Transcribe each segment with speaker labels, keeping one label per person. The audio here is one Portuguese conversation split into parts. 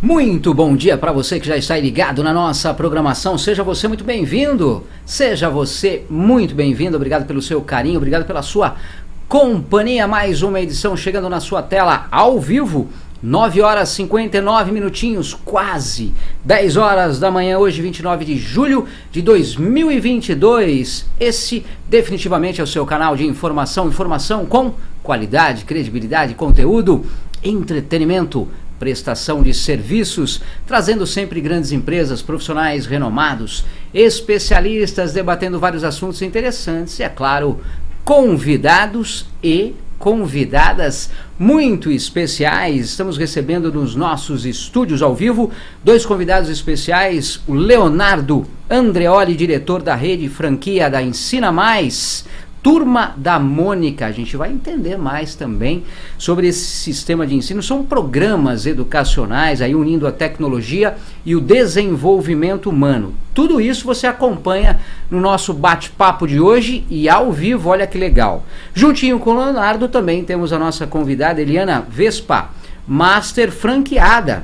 Speaker 1: Muito bom dia para você que já está ligado na nossa programação. Seja você muito bem-vindo. Seja você muito bem-vindo. Obrigado pelo seu carinho, obrigado pela sua companhia. Mais uma edição chegando na sua tela ao vivo. 9 horas 59 minutinhos, quase 10 horas da manhã, hoje 29 de julho de 2022. Esse definitivamente é o seu canal de informação com qualidade, credibilidade, conteúdo, entretenimento, prestação de serviços, trazendo sempre grandes empresas, profissionais renomados, especialistas, debatendo vários assuntos interessantes e, é claro, convidados e convidadas muito especiais. Estamos recebendo nos nossos estúdios ao vivo dois convidados especiais, o Leonardo Andreoli, diretor da rede franquia da Ensina Mais, Turma da Mônica. A gente vai entender mais também sobre esse sistema de ensino. São programas educacionais aí unindo a tecnologia e o desenvolvimento humano. Tudo isso você acompanha no nosso bate-papo de hoje e ao vivo. Olha que legal. Juntinho com o Leonardo também temos a nossa convidada Eliana Vespa, Master franqueada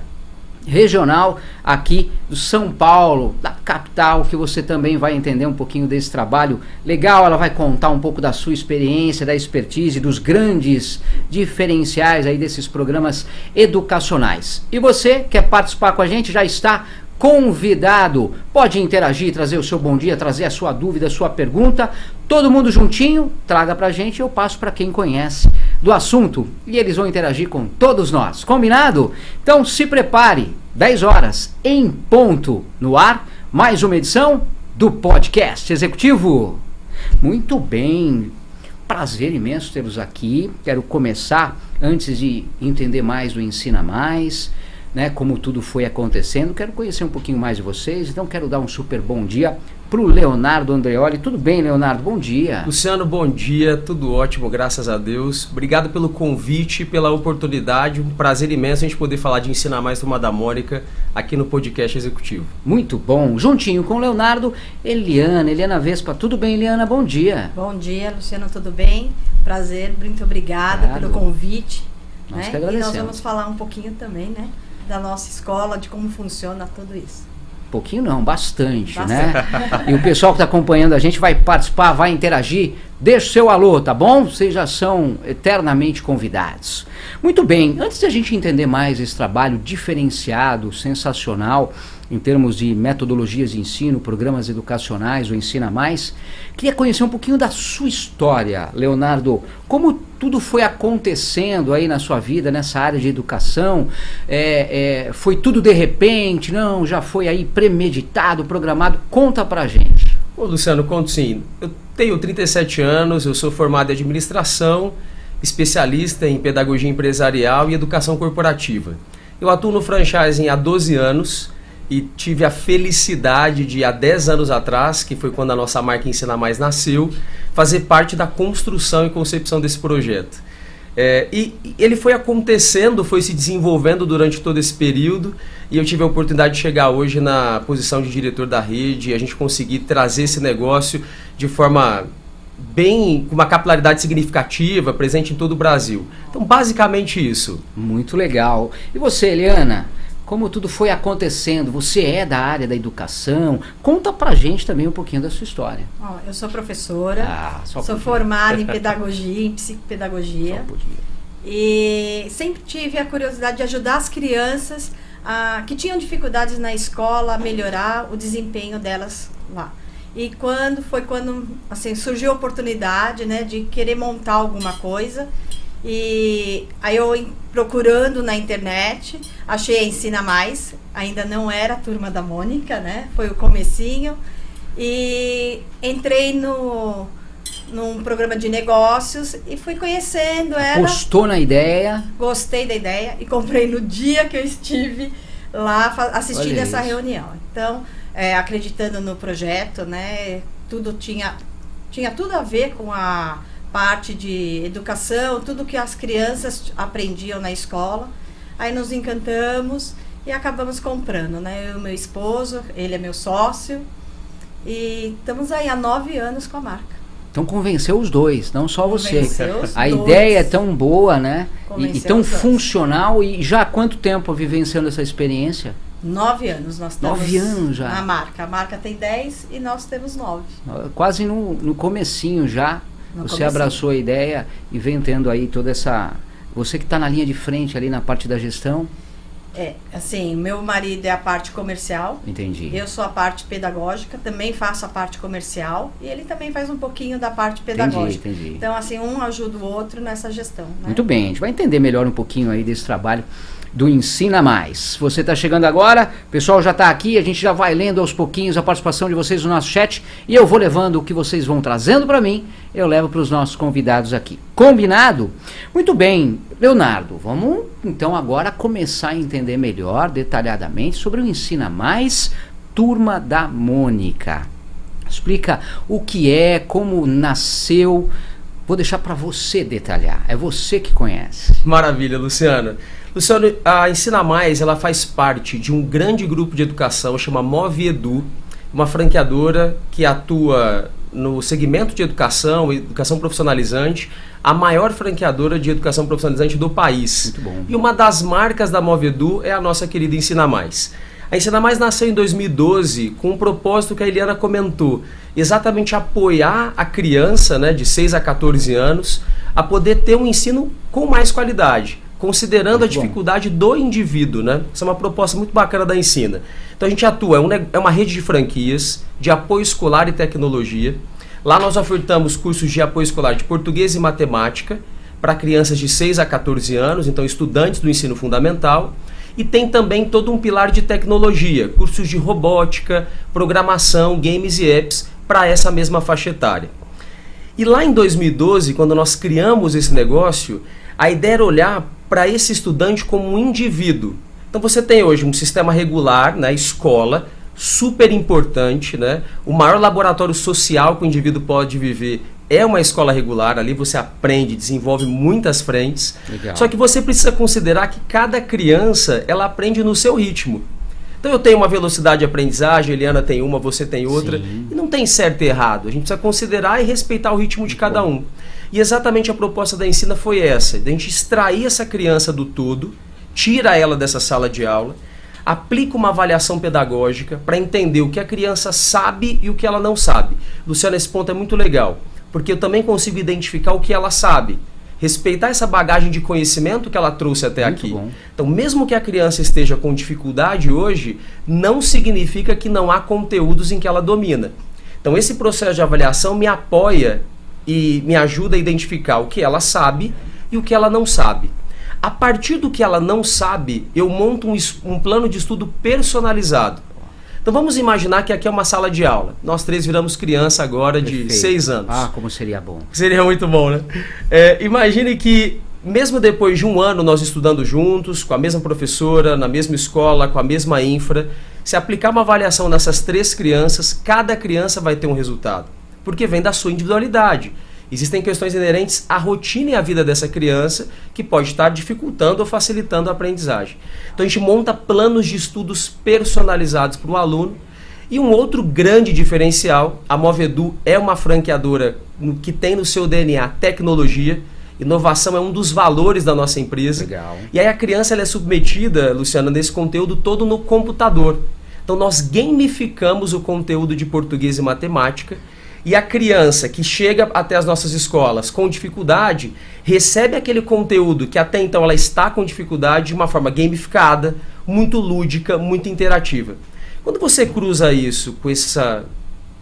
Speaker 1: regional aqui do São Paulo, da capital, que você também vai entender um pouquinho desse trabalho legal. Ela vai contar um pouco da sua experiência, da expertise, dos grandes diferenciais aí desses programas educacionais. E você quer participar com a gente, já está convidado, pode interagir, trazer o seu bom dia, trazer a sua dúvida, a sua pergunta, todo mundo juntinho, traga pra gente, eu passo para quem conhece do assunto e eles vão interagir com todos nós, combinado? Então se prepare, 10 horas em ponto no ar, mais uma edição do podcast executivo. Muito bem, prazer imenso tê-los aqui. Quero começar, antes de entender mais do Ensina Mais, né, como tudo foi acontecendo, quero conhecer um pouquinho mais de vocês, então quero dar um super bom dia pro Leonardo Andreoli. Tudo bem, Leonardo? Bom dia.
Speaker 2: Luciano, bom dia, tudo ótimo, graças a Deus. Obrigado pelo convite, pela oportunidade, um prazer imenso a gente poder falar de Ensina Mais Turma da Mônica aqui no podcast executivo.
Speaker 1: Muito bom, juntinho com o Leonardo, Eliana Vespa. Tudo bem, Eliana? Bom dia.
Speaker 3: Bom dia, Luciano, tudo bem? Prazer, muito obrigada pelo convite.
Speaker 1: Nós que
Speaker 3: né?
Speaker 1: agradecemos.
Speaker 3: E nós vamos falar um pouquinho também, né, da nossa escola, de como funciona tudo isso.
Speaker 1: Pouquinho não, bastante, né? E o pessoal que está acompanhando a gente vai participar, vai interagir. Deixa o seu alô, tá bom? Vocês já são eternamente convidados. Muito bem, antes de a gente entender mais esse trabalho diferenciado, sensacional, em termos de metodologias de ensino, programas educacionais, o Ensina Mais, queria conhecer um pouquinho da sua história, Leonardo. Como tudo foi acontecendo aí na sua vida, nessa área de educação? Foi tudo de repente? Não, já foi aí premeditado, programado? Conta pra gente.
Speaker 2: Ô Luciano, conto sim. Eu tenho 37 anos, eu sou formado em administração, especialista em pedagogia empresarial e educação corporativa. Eu atuo no franchising há 12 anos e tive a felicidade de, há 10 anos atrás, que foi quando a nossa marca Ensina Mais nasceu, fazer parte da construção e concepção desse projeto. E ele foi acontecendo, foi se desenvolvendo durante todo esse período e eu tive a oportunidade de chegar hoje na posição de diretor da rede e a gente conseguir trazer esse negócio de forma bem, com uma capilaridade significativa, presente em todo o Brasil. Então, basicamente isso.
Speaker 1: Muito legal. E você, Eliana? Como tudo foi acontecendo? Você é da área da educação? Conta pra gente também um pouquinho da sua história.
Speaker 3: Eu sou professora, sou formada em pedagogia, em psicopedagogia. E sempre tive a curiosidade de ajudar as crianças que tinham dificuldades na escola a melhorar o desempenho delas lá. E quando assim, surgiu a oportunidade, né, de querer montar alguma coisa. E aí eu procurando na internet, achei a Ensina Mais, ainda não era a Turma da Mônica, né? Foi o comecinho. E entrei num programa de negócios e fui conhecendo ela.
Speaker 1: Gostou na ideia?
Speaker 3: Gostei da ideia e comprei no dia que eu estive lá assistindo essa reunião. Então, acreditando no projeto, né? Tudo tinha tudo a ver com a parte de educação, tudo que as crianças aprendiam na escola. Aí nos encantamos e acabamos comprando, né? Eu e meu esposo, ele é meu sócio, e estamos aí há 9 anos com a marca.
Speaker 1: Então convenceu os dois, não só você. A
Speaker 3: dois.
Speaker 1: Ideia é tão boa, né? E tão
Speaker 3: os dois.
Speaker 1: Funcional. E já há quanto tempo vivenciando essa experiência?
Speaker 3: 9 anos nós temos
Speaker 1: 9 anos já.
Speaker 3: na marca. A marca tem 10 e nós temos 9.
Speaker 1: Quase no comecinho já. Você abraçou a ideia e vem tendo aí toda essa... Você que está na linha de frente ali na parte da gestão.
Speaker 3: Assim, meu marido é a parte comercial.
Speaker 1: Entendi.
Speaker 3: Eu sou a parte pedagógica, também faço a parte comercial e ele também faz um pouquinho da parte pedagógica.
Speaker 1: Entendi.
Speaker 3: Então, assim, um ajuda o outro nessa gestão. Né?
Speaker 1: Muito bem, a gente vai entender melhor um pouquinho aí desse trabalho do Ensina Mais. Você está chegando agora, o pessoal já está aqui, a gente já vai lendo aos pouquinhos a participação de vocês no nosso chat e eu vou levando o que vocês vão trazendo para mim, eu levo para os nossos convidados aqui. Combinado? Muito bem, Leonardo, vamos então agora começar a entender melhor, detalhadamente, sobre o Ensina Mais, Turma da Mônica. Explica o que é, como nasceu. Vou deixar para você detalhar, é você que conhece.
Speaker 2: Maravilha, Luciano. Luciano, a Ensina Mais, ela faz parte de um grande grupo de educação, chama Move Edu, uma franqueadora que atua no segmento de educação profissionalizante, a maior franqueadora de educação profissionalizante do país.
Speaker 1: Muito bom.
Speaker 2: E uma das marcas da Move Edu é a nossa querida Ensina Mais. A Ensina Mais nasceu em 2012 com um propósito que a Eliana comentou, exatamente apoiar a criança, né, de 6 a 14 anos a poder ter um ensino com mais qualidade, considerando a dificuldade do indivíduo, né? Essa é uma proposta muito bacana da Ensina. Então a gente atua, é uma rede de franquias, de apoio escolar e tecnologia. Lá nós ofertamos cursos de apoio escolar de português e matemática para crianças de 6 a 14 anos, então estudantes do ensino fundamental. E tem também todo um pilar de tecnologia, cursos de robótica, programação, games e apps para essa mesma faixa etária. E lá em 2012, quando nós criamos esse negócio, a ideia era olhar para esse estudante como um indivíduo. Então você tem hoje um sistema regular, né, escola, super importante, né? O maior laboratório social que o indivíduo pode viver é uma escola regular, ali você aprende, desenvolve muitas frentes.
Speaker 1: Legal.
Speaker 2: Só que você precisa considerar que cada criança, ela aprende no seu ritmo. Então eu tenho uma velocidade de aprendizagem, a Eliana tem uma, você tem outra,
Speaker 1: Sim.
Speaker 2: e não tem certo e errado. A gente precisa considerar e respeitar o ritmo de cada um. E exatamente a proposta da Ensina foi essa, de a gente extrair essa criança do todo, tira ela dessa sala de aula, aplica uma avaliação pedagógica para entender o que a criança sabe e o que ela não sabe. Luciana, esse ponto é muito legal, porque eu também consigo identificar o que ela sabe, respeitar essa bagagem de conhecimento que ela trouxe até
Speaker 1: Muito
Speaker 2: aqui.
Speaker 1: bom.
Speaker 2: Então, mesmo que a criança esteja com dificuldade hoje, não significa que não há conteúdos em que ela domina. Então, esse processo de avaliação me apoia e me ajuda a identificar o que ela sabe e o que ela não sabe. A partir do que ela não sabe, eu monto um plano de estudo personalizado. Então vamos imaginar que aqui é uma sala de aula. Nós três viramos criança agora de 6 anos.
Speaker 1: Ah, como seria bom.
Speaker 2: Seria muito bom, né? Imagine que mesmo depois de um ano nós estudando juntos, com a mesma professora, na mesma escola, com a mesma infra, se aplicar uma avaliação nessas 3 crianças, cada criança vai ter um resultado. Porque vem da sua individualidade. Existem questões inerentes à rotina e à vida dessa criança que pode estar dificultando ou facilitando a aprendizagem. Então a gente monta planos de estudos personalizados para o aluno. E um outro grande diferencial, a Move Edu é uma franqueadora que tem no seu DNA tecnologia. Inovação é um dos valores da nossa empresa.
Speaker 1: Legal.
Speaker 2: E aí a criança ela é submetida, Luciana, nesse conteúdo todo no computador. Então nós gamificamos o conteúdo de português e matemática. E a criança que chega até as nossas escolas com dificuldade, recebe aquele conteúdo que até então ela está com dificuldade de uma forma gamificada, muito lúdica, muito interativa. Quando você cruza isso com essa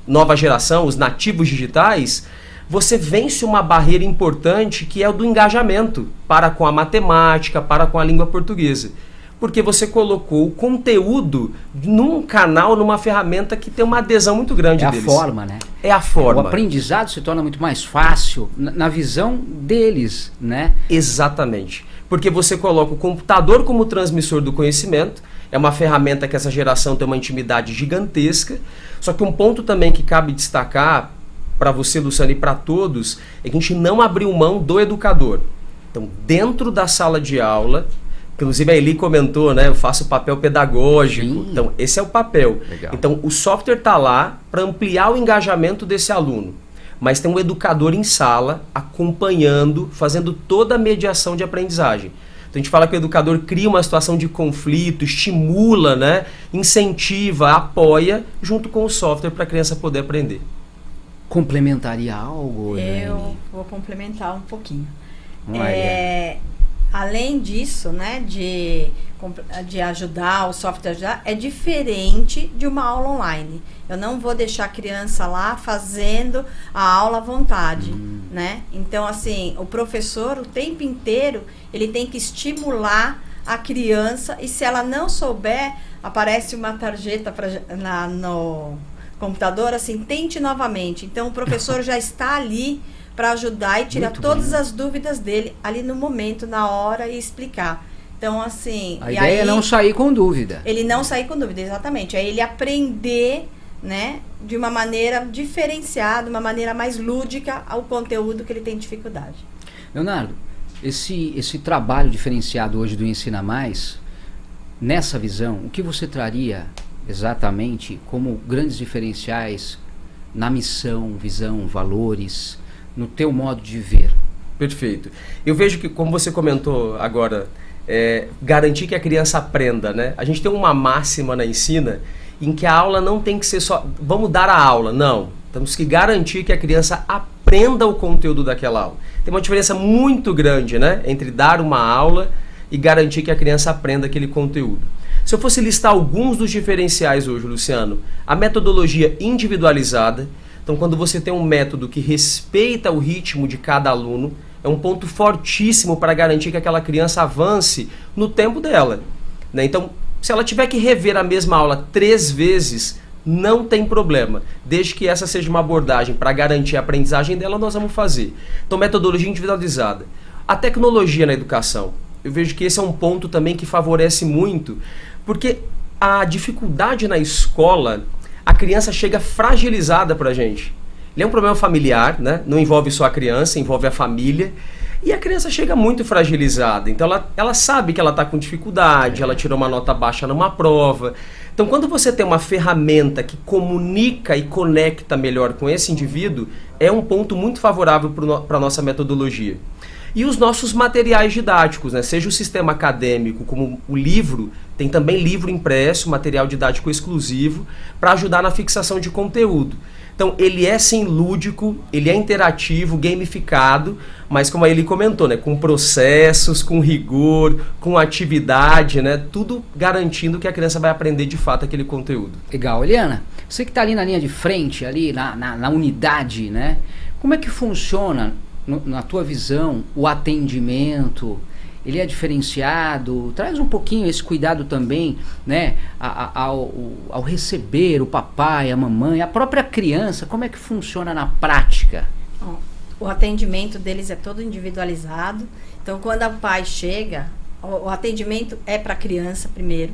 Speaker 2: nova geração, os nativos digitais, você vence uma barreira importante que é o do engajamento para com a matemática, para com a língua portuguesa. Porque você colocou o conteúdo num canal, numa ferramenta que tem uma adesão muito grande deles.
Speaker 1: É a forma, né?
Speaker 2: É a forma.
Speaker 1: O aprendizado se torna muito mais fácil na visão deles, né?
Speaker 2: Exatamente. Porque você coloca o computador como transmissor do conhecimento, é uma ferramenta que essa geração tem uma intimidade gigantesca, só que um ponto também que cabe destacar para você, Luciano, e para todos, é que a gente não abriu mão do educador. Então, dentro da sala de aula, inclusive a Eli comentou, né? Eu faço papel pedagógico.
Speaker 1: Sim.
Speaker 2: Então, esse é o papel.
Speaker 1: Legal.
Speaker 2: Então, o software está lá para ampliar o engajamento desse aluno. mas tem um educador em sala acompanhando, fazendo toda a mediação de aprendizagem. Então a gente fala que o educador cria uma situação de conflito, estimula, né, incentiva, apoia, junto com o software para a criança poder aprender.
Speaker 1: Complementaria algo?
Speaker 3: Eu vou complementar um pouquinho. Além disso, né, de ajudar, o software ajudar, é diferente de uma aula online. Eu não vou deixar a criança lá fazendo a aula à vontade, né? Então, assim, o professor, o tempo inteiro, ele tem que estimular a criança, e se ela não souber, aparece uma tarjeta no computador, assim, tente novamente. Então, o professor já está ali para ajudar e tirar todas as dúvidas dele ali no momento, na hora, e explicar. Então, assim...
Speaker 1: A ideia é não sair com dúvida.
Speaker 3: Ele não sair com dúvida, exatamente. É ele aprender, né, de uma maneira diferenciada, uma maneira mais lúdica ao conteúdo que ele tem dificuldade.
Speaker 1: Leonardo, esse trabalho diferenciado hoje do Ensina Mais, nessa visão, o que você traria exatamente como grandes diferenciais na missão, visão, valores, no teu modo de ver?
Speaker 2: Perfeito. Eu vejo que, como você comentou agora, garantir que a criança aprenda, né? A gente tem uma máxima na Ensina em que a aula não tem que ser só, vamos dar a aula, não. Temos que garantir que a criança aprenda o conteúdo daquela aula. Tem uma diferença muito grande, né, entre dar uma aula e garantir que a criança aprenda aquele conteúdo. Se eu fosse listar alguns dos diferenciais hoje, Luciano, a metodologia individualizada. Então, quando você tem um método que respeita o ritmo de cada aluno, é um ponto fortíssimo para garantir que aquela criança avance no tempo dela, né? Então, se ela tiver que rever a mesma aula 3 vezes, não tem problema. Desde que essa seja uma abordagem para garantir a aprendizagem dela, nós vamos fazer. Então, metodologia individualizada. A tecnologia na educação. Eu vejo que esse é um ponto também que favorece muito, porque a dificuldade na escola, a criança chega fragilizada para a gente. Ele é um problema familiar, né? Não envolve só a criança, envolve a família. E a criança chega muito fragilizada. Então ela sabe que ela está com dificuldade, ela tirou uma nota baixa numa prova. Então, quando você tem uma ferramenta que comunica e conecta melhor com esse indivíduo, é um ponto muito favorável para a nossa metodologia. E os nossos materiais didáticos, né? Seja o sistema acadêmico, como o livro, tem também livro impresso, material didático exclusivo, para ajudar na fixação de conteúdo. Então, ele é sim lúdico, ele é interativo, gamificado, mas como a Eli comentou, né, com processos, com rigor, com atividade, né, tudo garantindo que a criança vai aprender de fato aquele conteúdo.
Speaker 1: Legal. Eliana, você que está ali na linha de frente, ali na unidade, né, como é que funciona, na tua visão, o atendimento? Ele é diferenciado? Traz um pouquinho esse cuidado também, né, ao receber o papai, a mamãe, a própria criança. Como é que funciona na prática?
Speaker 3: O atendimento deles é todo individualizado. Então, quando o pai chega, o atendimento é para a criança primeiro,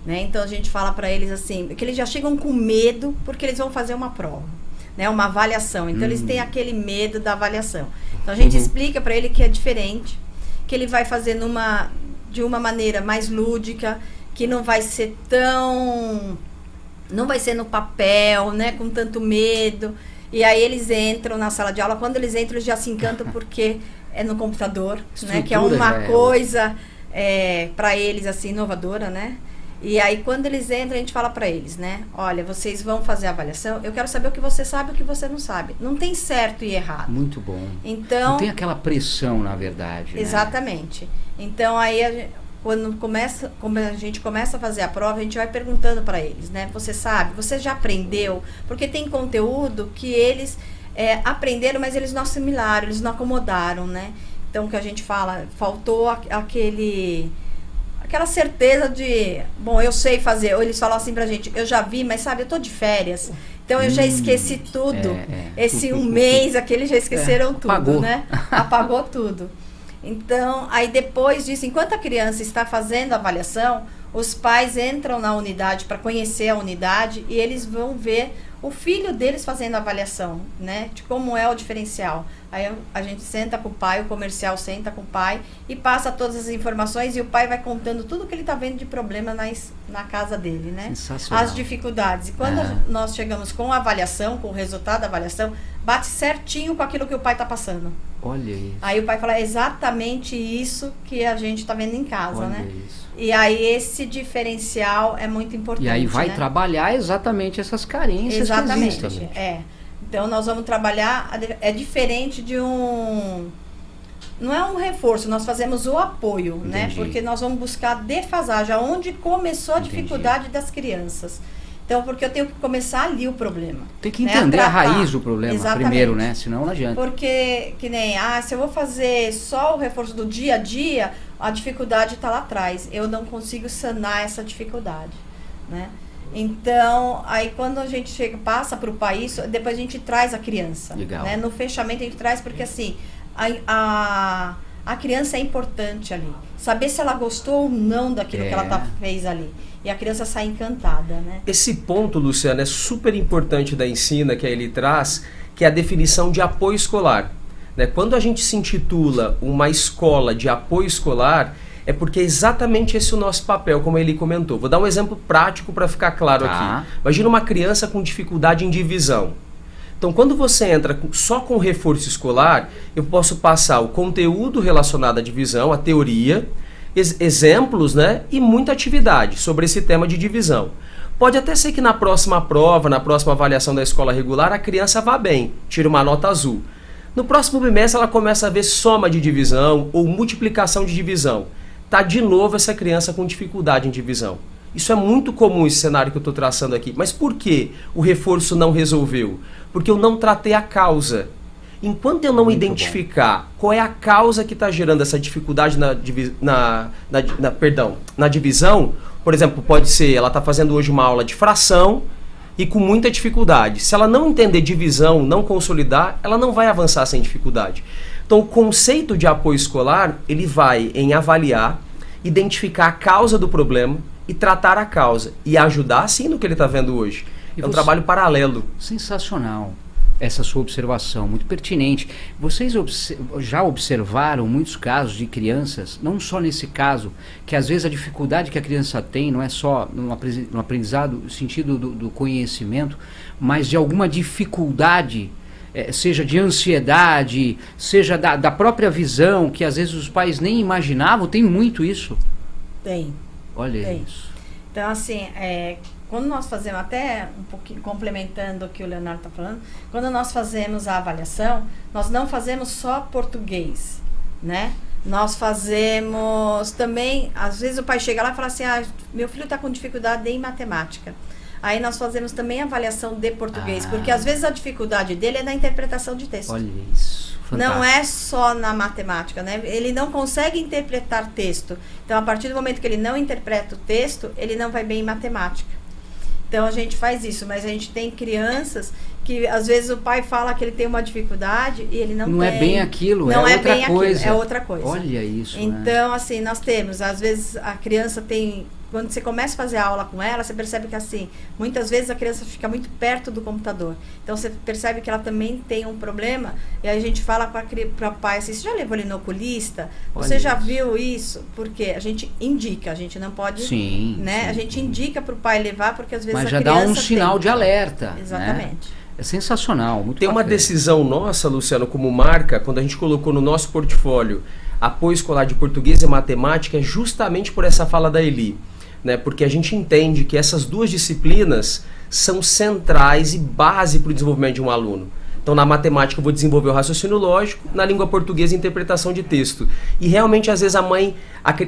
Speaker 3: né? Então, a gente fala para eles assim, que eles já chegam com medo porque eles vão fazer uma prova, né, uma avaliação. Então, eles têm aquele medo da avaliação. Então, a gente explica para ele que é diferente, que ele vai fazer de uma maneira mais lúdica, que não vai ser não vai ser no papel, né, com tanto medo. E aí eles entram na sala de aula, quando eles entram eles já se encantam porque é no computador, né, que é uma coisa para eles assim inovadora, né? E aí quando eles entram a gente fala para eles, né, olha, vocês vão fazer a avaliação, eu quero saber o que você sabe e o que você não sabe. Não tem certo e errado.
Speaker 1: Muito bom.
Speaker 3: Então,
Speaker 1: não tem aquela pressão, na verdade, né?
Speaker 3: Exatamente. Então aí quando a gente começa a fazer a prova, a gente vai perguntando para eles, né, você sabe, você já aprendeu? Porque tem conteúdo que eles aprenderam, mas eles não assimilaram, eles não acomodaram, né? Então o que a gente fala, faltou aquela certeza de, bom, eu sei fazer. Ou eles falam assim pra gente, eu já vi, mas sabe, eu tô de férias, então eu já esqueci tudo. Esse um mês aqui, eles já esqueceram tudo, apagou. Né? Apagou tudo. Então, aí depois disso, enquanto a criança está fazendo a avaliação, os pais entram na unidade para conhecer a unidade e eles vão ver o filho deles fazendo a avaliação, né? De como é o diferencial. Aí a gente senta com o pai, o comercial senta com o pai e passa todas as informações e o pai vai contando tudo que ele está vendo de problema na casa dele, né?
Speaker 1: Sensacional.
Speaker 3: As dificuldades. E quando nós chegamos com a avaliação, com o resultado da avaliação, bate certinho com aquilo que o pai está passando.
Speaker 1: Olha isso.
Speaker 3: Aí o pai fala, é exatamente isso que a gente está vendo em casa,
Speaker 1: Olha
Speaker 3: né?
Speaker 1: Isso.
Speaker 3: E aí esse diferencial é muito importante.
Speaker 1: E aí vai
Speaker 3: né?
Speaker 1: trabalhar exatamente essas carências
Speaker 3: exatamente,
Speaker 1: que existem.
Speaker 3: Então nós vamos trabalhar, é diferente de não é um reforço, nós fazemos o apoio, né? Porque nós vamos buscar a defasagem, onde começou a dificuldade das crianças. Então, porque eu tenho que começar ali o problema.
Speaker 1: Tem que entender a raiz do problema primeiro, né? Senão não adianta.
Speaker 3: Porque, que nem, se eu vou fazer só o reforço do dia a dia, a dificuldade está lá atrás. Eu não consigo sanar essa dificuldade, né? Então, aí quando a gente passa para o país, depois a gente traz a criança.
Speaker 1: Legal.
Speaker 3: Né? No fechamento a gente traz, porque assim, a criança é importante ali. Saber se ela gostou ou não daquilo que ela fez ali. E a criança sai encantada, né?
Speaker 2: Esse ponto, Luciana, é super importante da Ensina, que ele traz, que é a definição de apoio escolar. Né? Quando a gente se intitula uma escola de apoio escolar, é porque é exatamente esse o nosso papel, como ele comentou. Vou dar um exemplo prático para ficar claro aqui. Imagina uma criança com dificuldade em divisão. Então, quando você entra só com reforço escolar, eu posso passar o conteúdo relacionado à divisão, a teoria, exemplos, né, e muita atividade sobre esse tema de divisão. Pode até ser que na próxima prova, na próxima avaliação da escola regular, a criança vá bem, tira uma nota azul. No próximo bimestre ela começa a ver soma de divisão ou multiplicação de divisão. Tá de novo essa criança com dificuldade em divisão. Isso é muito comum, esse cenário que eu estou traçando aqui. Mas por que o reforço não resolveu? Porque eu não tratei a causa. Enquanto eu não identificar qual é a causa que está gerando essa dificuldade na divisão, por exemplo, pode ser, ela está fazendo hoje uma aula de fração e com muita dificuldade. Se ela não entender divisão, não consolidar, ela não vai avançar sem dificuldade. Então, o conceito de apoio escolar, ele vai em avaliar, identificar a causa do problema e tratar a causa. E ajudar, sim, no que ele está vendo hoje. É um trabalho paralelo.
Speaker 1: Sensacional essa sua observação, muito pertinente. Vocês já observaram muitos casos de crianças, não só nesse caso, que às vezes a dificuldade que a criança tem não é só no aprendizado, no sentido do conhecimento, mas de alguma dificuldade, seja de ansiedade, seja da própria visão, que às vezes os pais nem imaginavam. Tem muito isso?
Speaker 3: Tem.
Speaker 1: Olha isso.
Speaker 3: Então, assim, quando nós fazemos, até um pouquinho complementando o que o Leonardo está falando, quando nós fazemos a avaliação, nós não fazemos só português, né? Nós fazemos também, às vezes o pai chega lá e fala assim, meu filho está com dificuldade em matemática. Aí nós fazemos também avaliação de português, porque às vezes a dificuldade dele é na interpretação de texto.
Speaker 1: Olha isso. Fantástico.
Speaker 3: Não é só na matemática, né? Ele não consegue interpretar texto. Então, a partir do momento que ele não interpreta o texto, ele não vai bem em matemática. Então, a gente faz isso, mas a gente tem crianças que, às vezes, o pai fala que ele tem uma dificuldade e ele não tem.
Speaker 1: Não é bem aquilo,
Speaker 3: não
Speaker 1: é outra coisa.
Speaker 3: Aquilo, é outra coisa.
Speaker 1: Olha isso,
Speaker 3: então, assim, nós temos, às vezes, a criança tem... Quando você começa a fazer a aula com ela, você percebe que, assim, muitas vezes a criança fica muito perto do computador. Então, você percebe que ela também tem um problema. E aí a gente fala para o pai assim, você já levou ele no oculista? Você já viu isso? Porque a gente indica, a gente não pode...
Speaker 1: Sim.
Speaker 3: Né? A gente indica para o pai levar, porque às vezes
Speaker 1: mas
Speaker 3: a
Speaker 1: já
Speaker 3: criança
Speaker 1: dá um sinal de alerta.
Speaker 3: Exatamente.
Speaker 1: Né? É sensacional. Muito
Speaker 2: Tem uma decisão nossa, Luciano, como marca, quando a gente colocou no nosso portfólio apoio escolar de português e matemática, é justamente por essa fala da Eli. Né, porque a gente entende que essas duas disciplinas são centrais e base para o desenvolvimento de um aluno. Então, na matemática eu vou desenvolver o raciocínio lógico, na língua portuguesa a interpretação de texto. E realmente, às vezes, a mãe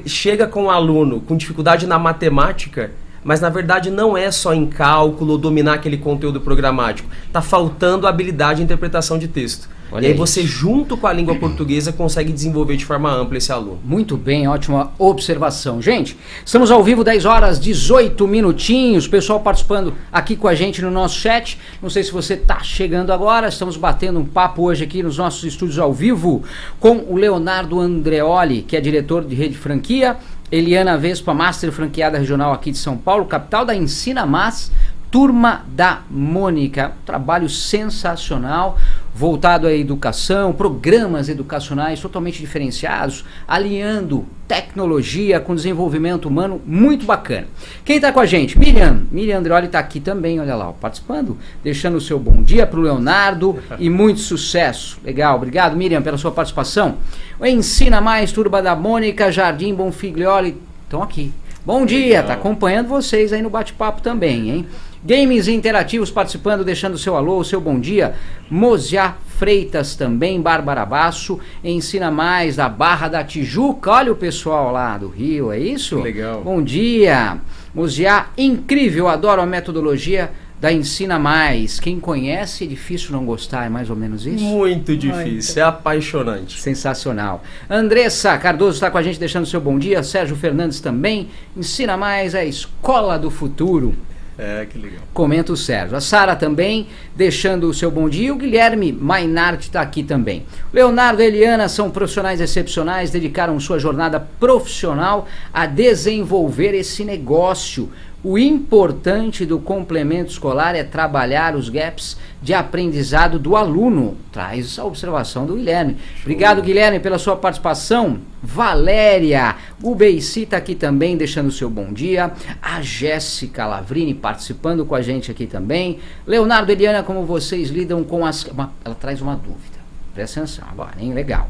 Speaker 2: chega com o aluno com dificuldade na matemática, mas na verdade não é só em cálculo ou dominar aquele conteúdo programático. Está faltando a habilidade de interpretação de texto.
Speaker 1: Olha
Speaker 2: e aí
Speaker 1: isso.
Speaker 2: você, junto com a língua portuguesa, consegue desenvolver de forma ampla esse aluno.
Speaker 1: Muito bem, ótima observação. Gente, estamos ao vivo, 10 horas, 18 minutinhos. Pessoal participando aqui com a gente no nosso chat. Não sei se você está chegando agora. Estamos batendo um papo hoje aqui nos nossos estúdios ao vivo com o Leonardo Andreoli, que é diretor de rede franquia. Eliana Vespa, Master franqueada regional aqui de São Paulo, capital da Ensina Mas. Turma da Mônica, um trabalho sensacional, voltado à educação, programas educacionais totalmente diferenciados, alinhando tecnologia com desenvolvimento humano, muito bacana. Quem está com a gente? Miriam Andreoli está aqui também, olha lá, participando, deixando o seu bom dia para o Leonardo e muito sucesso. Legal, obrigado Miriam pela sua participação. O Ensina Mais, Turma da Mônica, Jardim Bonfiglioli, estão aqui. Bom dia, tá acompanhando vocês aí no bate-papo também, hein? Games Interativos participando, deixando o seu alô, o seu bom dia. Mozia Freitas também, Bárbara Basso, Ensina Mais da Barra da Tijuca. Olha o pessoal lá do Rio, é isso?
Speaker 2: Legal.
Speaker 1: Bom dia. Mozia, incrível, adoro a metodologia da Ensina Mais. Quem conhece, é difícil não gostar, é mais ou menos isso?
Speaker 2: Muito difícil, é apaixonante.
Speaker 1: Sensacional. Andressa Cardoso está com a gente deixando o seu bom dia. Sérgio Fernandes também. Ensina Mais, a escola do futuro.
Speaker 2: É, que legal.
Speaker 1: Comenta o Sérgio. A Sara também, deixando o seu bom dia. O Guilherme Mainart está aqui também. Leonardo e Eliana são profissionais excepcionais, dedicaram sua jornada profissional a desenvolver esse negócio. O importante do complemento escolar é trabalhar os gaps de aprendizado do aluno. Traz a observação do Guilherme. Obrigado, Guilherme, pela sua participação. Valéria, o Beici está aqui também, deixando o seu bom dia. A Jéssica Lavrini participando com a gente aqui também. Leonardo e Eliana, como vocês lidam com as... Ela traz uma dúvida. Presta atenção agora, hein? Legal.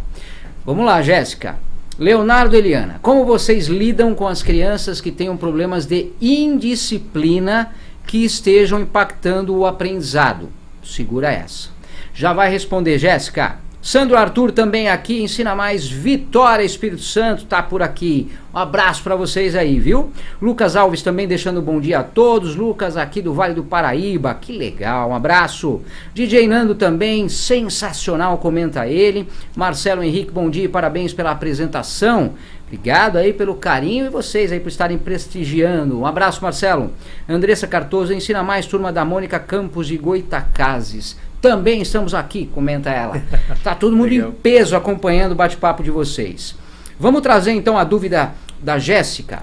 Speaker 1: Vamos lá, Jéssica. Leonardo e Eliana, como vocês lidam com as crianças que tenham problemas de indisciplina que estejam impactando o aprendizado? Segura essa. Já vai responder, Jéssica. Sandro Arthur também aqui, Ensina Mais, Vitória Espírito Santo tá por aqui. Um abraço para vocês aí, viu? Lucas Alves também deixando um bom dia a todos. Lucas aqui do Vale do Paraíba, que legal, um abraço. DJ Nando também, sensacional, comenta ele. Marcelo Henrique, bom dia e parabéns pela apresentação. Obrigado aí pelo carinho e vocês aí por estarem prestigiando. Um abraço, Marcelo. Andressa Cardoso, Ensina Mais, Turma da Mônica, Campos de Goitacazes. Também estamos aqui, comenta ela. Tá todo mundo em peso acompanhando o bate-papo de vocês. Vamos trazer então a dúvida da Jéssica.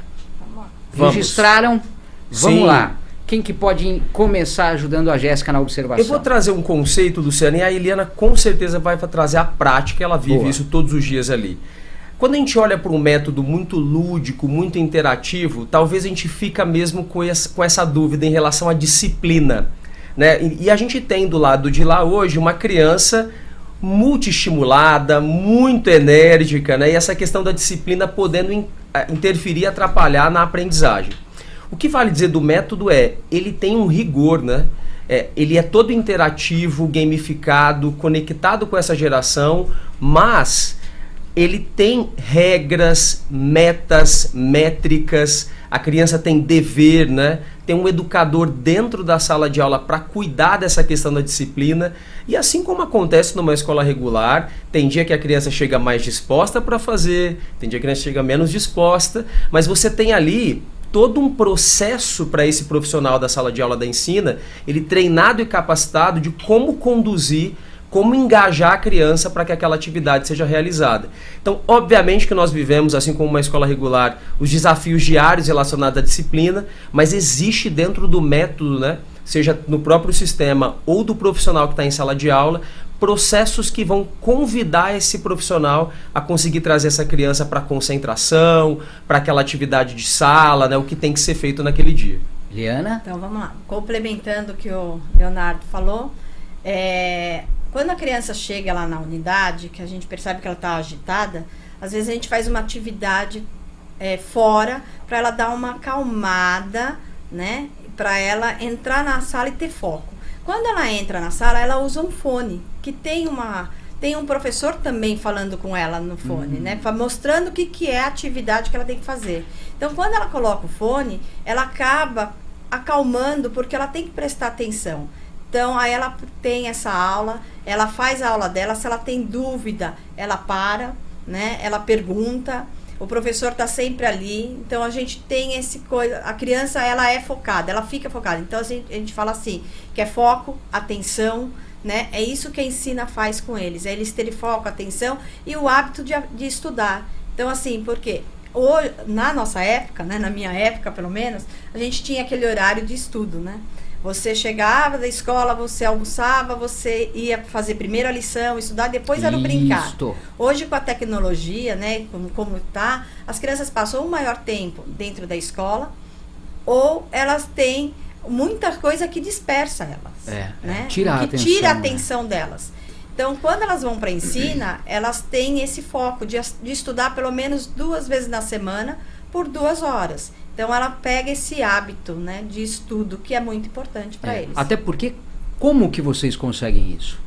Speaker 1: Registraram? Vamos lá. Quem que pode começar ajudando a Jéssica na observação?
Speaker 2: Eu vou trazer um conceito, Luciano, e a Eliana com certeza vai trazer a prática, ela vive isso todos os dias ali. Quando a gente olha para um método muito lúdico, muito interativo, talvez a gente fica mesmo com essa dúvida em relação à disciplina. Né? E a gente tem do lado de lá hoje uma criança multiestimulada, muito enérgica, né? E essa questão da disciplina podendo interferir e atrapalhar na aprendizagem. O que vale dizer do método ele tem um rigor, né? Ele é todo interativo, gamificado, conectado com essa geração, mas ele tem regras, metas, métricas, a criança tem dever, né? Tem um educador dentro da sala de aula para cuidar dessa questão da disciplina. E assim como acontece numa escola regular, tem dia que a criança chega mais disposta para fazer, tem dia que a criança chega menos disposta, mas você tem ali todo um processo para esse profissional da sala de aula da Ensina, ele treinado e capacitado de como conduzir, como engajar a criança para que aquela atividade seja realizada. Então, obviamente que nós vivemos, assim como uma escola regular, os desafios diários relacionados à disciplina, mas existe dentro do método, né, seja no próprio sistema ou do profissional que está em sala de aula, processos que vão convidar esse profissional a conseguir trazer essa criança para concentração, para aquela atividade de sala, né, o que tem que ser feito naquele dia.
Speaker 1: Liana?
Speaker 3: Então, vamos lá. Complementando o que o Leonardo falou, quando a criança chega lá na unidade, que a gente percebe que ela está agitada, às vezes a gente faz uma atividade fora para ela dar uma acalmada, né? Para ela entrar na sala e ter foco. Quando ela entra na sala, ela usa um fone, que tem um professor também falando com ela no fone, né? Mostrando o que é a atividade que ela tem que fazer. Então, quando ela coloca o fone, ela acaba acalmando, porque ela tem que prestar atenção. Então, aí ela tem essa aula, ela faz a aula dela, se ela tem dúvida, ela para, né? Ela pergunta, o professor está sempre ali, então a gente tem esse coisa, a criança, ela é focada, ela fica focada. Então, a gente fala assim, que é foco, atenção, né? É isso que a Ensina faz com eles, é eles terem foco, atenção e o hábito de estudar. Então, assim, porque hoje, na nossa época, né? Na minha época, pelo menos, a gente tinha aquele horário de estudo, né? Você chegava da escola, você almoçava, você ia fazer primeiro a lição, estudar, depois era o brincar. Hoje, com a tecnologia, né, como tá, as crianças passam o maior tempo dentro da escola, ou elas têm muita coisa que dispersa elas. Né?
Speaker 1: Tira
Speaker 3: a atenção delas. Então, quando elas vão para a ensina, elas têm esse foco de estudar pelo menos 2 vezes na semana, por 2 horas. Então, ela pega esse hábito, né, de estudo, que é muito importante para eles.
Speaker 1: Até porque, como que vocês conseguem isso?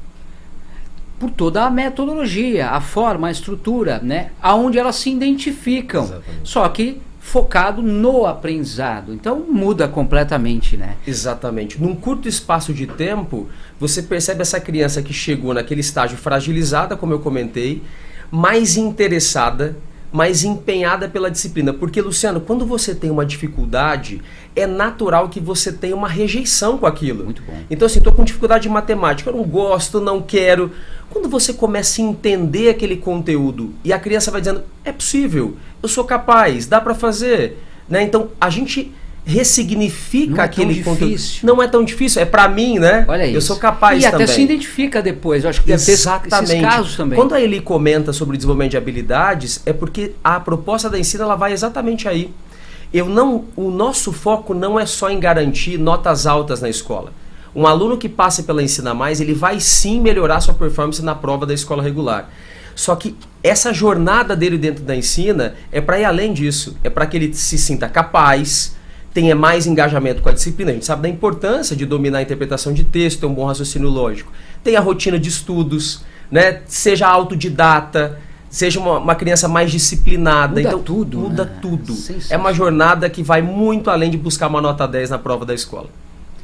Speaker 1: Por toda a metodologia, a forma, a estrutura, né, aonde elas se identificam. Exatamente. Só que focado no aprendizado. Então, muda completamente, né?
Speaker 2: Exatamente. Num curto espaço de tempo, você percebe essa criança que chegou naquele estágio fragilizada, como eu comentei, mais interessada, mais empenhada pela disciplina. Porque, Luciano, quando você tem uma dificuldade, é natural que você tenha uma rejeição com aquilo.
Speaker 1: Muito bom.
Speaker 2: Então, assim, estou com dificuldade de matemática, eu não gosto, não quero. Quando você começa a entender aquele conteúdo e a criança vai dizendo, é possível, eu sou capaz, dá para fazer. Né? Então, a gente ressignifica aquele conteúdo. Não é tão difícil, é para mim, né?
Speaker 1: Olha isso.
Speaker 2: Eu sou capaz também.
Speaker 1: E até se identifica depois, eu acho que deve ter esses casos também.
Speaker 2: Quando a Eli comenta sobre o desenvolvimento de habilidades, é porque a proposta da ensino ela vai exatamente aí. O nosso foco não é só em garantir notas altas na escola. Um aluno que passe pela Ensina Mais, ele vai sim melhorar sua performance na prova da escola regular. Só que essa jornada dele dentro da Ensina é para ir além disso. É para que ele se sinta capaz, tenha mais engajamento com a disciplina. A gente sabe da importância de dominar a interpretação de texto, ter um bom raciocínio lógico. Tenha rotina de estudos, né? Seja autodidata, seja uma criança mais disciplinada.
Speaker 1: Muda tudo.
Speaker 2: Muda tudo. É uma jornada que vai muito além de buscar uma nota 10 na prova da escola.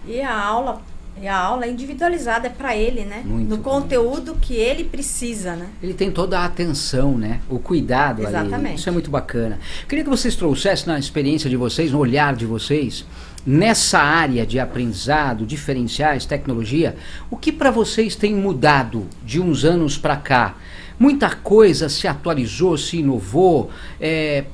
Speaker 3: E a aula individualizada é para ele, né?
Speaker 1: Muito
Speaker 3: no conteúdo que ele precisa, né?
Speaker 1: Ele tem toda a atenção, né? O cuidado.
Speaker 3: Exatamente.
Speaker 1: Ali. Isso é muito bacana. Queria que vocês trouxessem na experiência de vocês, no olhar de vocês, nessa área de aprendizado, diferenciais, tecnologia, o que para vocês tem mudado de uns anos para cá? Muita coisa se atualizou, se inovou,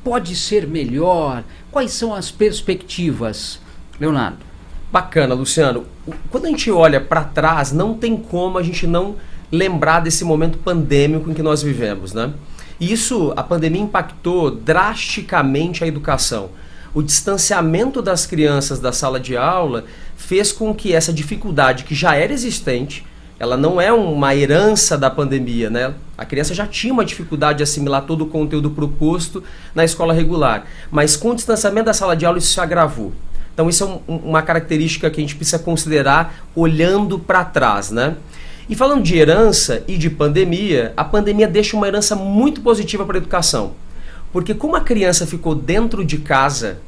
Speaker 1: pode ser melhor? Quais são as perspectivas? Leonardo.
Speaker 2: Bacana, Luciano. Quando a gente olha para trás, não tem como a gente não lembrar desse momento pandêmico em que nós vivemos, né? E a pandemia impactou drasticamente a educação. O distanciamento das crianças da sala de aula fez com que essa dificuldade que já era existente, ela não é uma herança da pandemia, né? A criança já tinha uma dificuldade de assimilar todo o conteúdo proposto na escola regular, mas com o distanciamento da sala de aula isso se agravou. Então isso é uma característica que a gente precisa considerar olhando para trás, né? E falando de herança e de pandemia, a pandemia deixa uma herança muito positiva para a educação. Porque como a criança ficou dentro de casa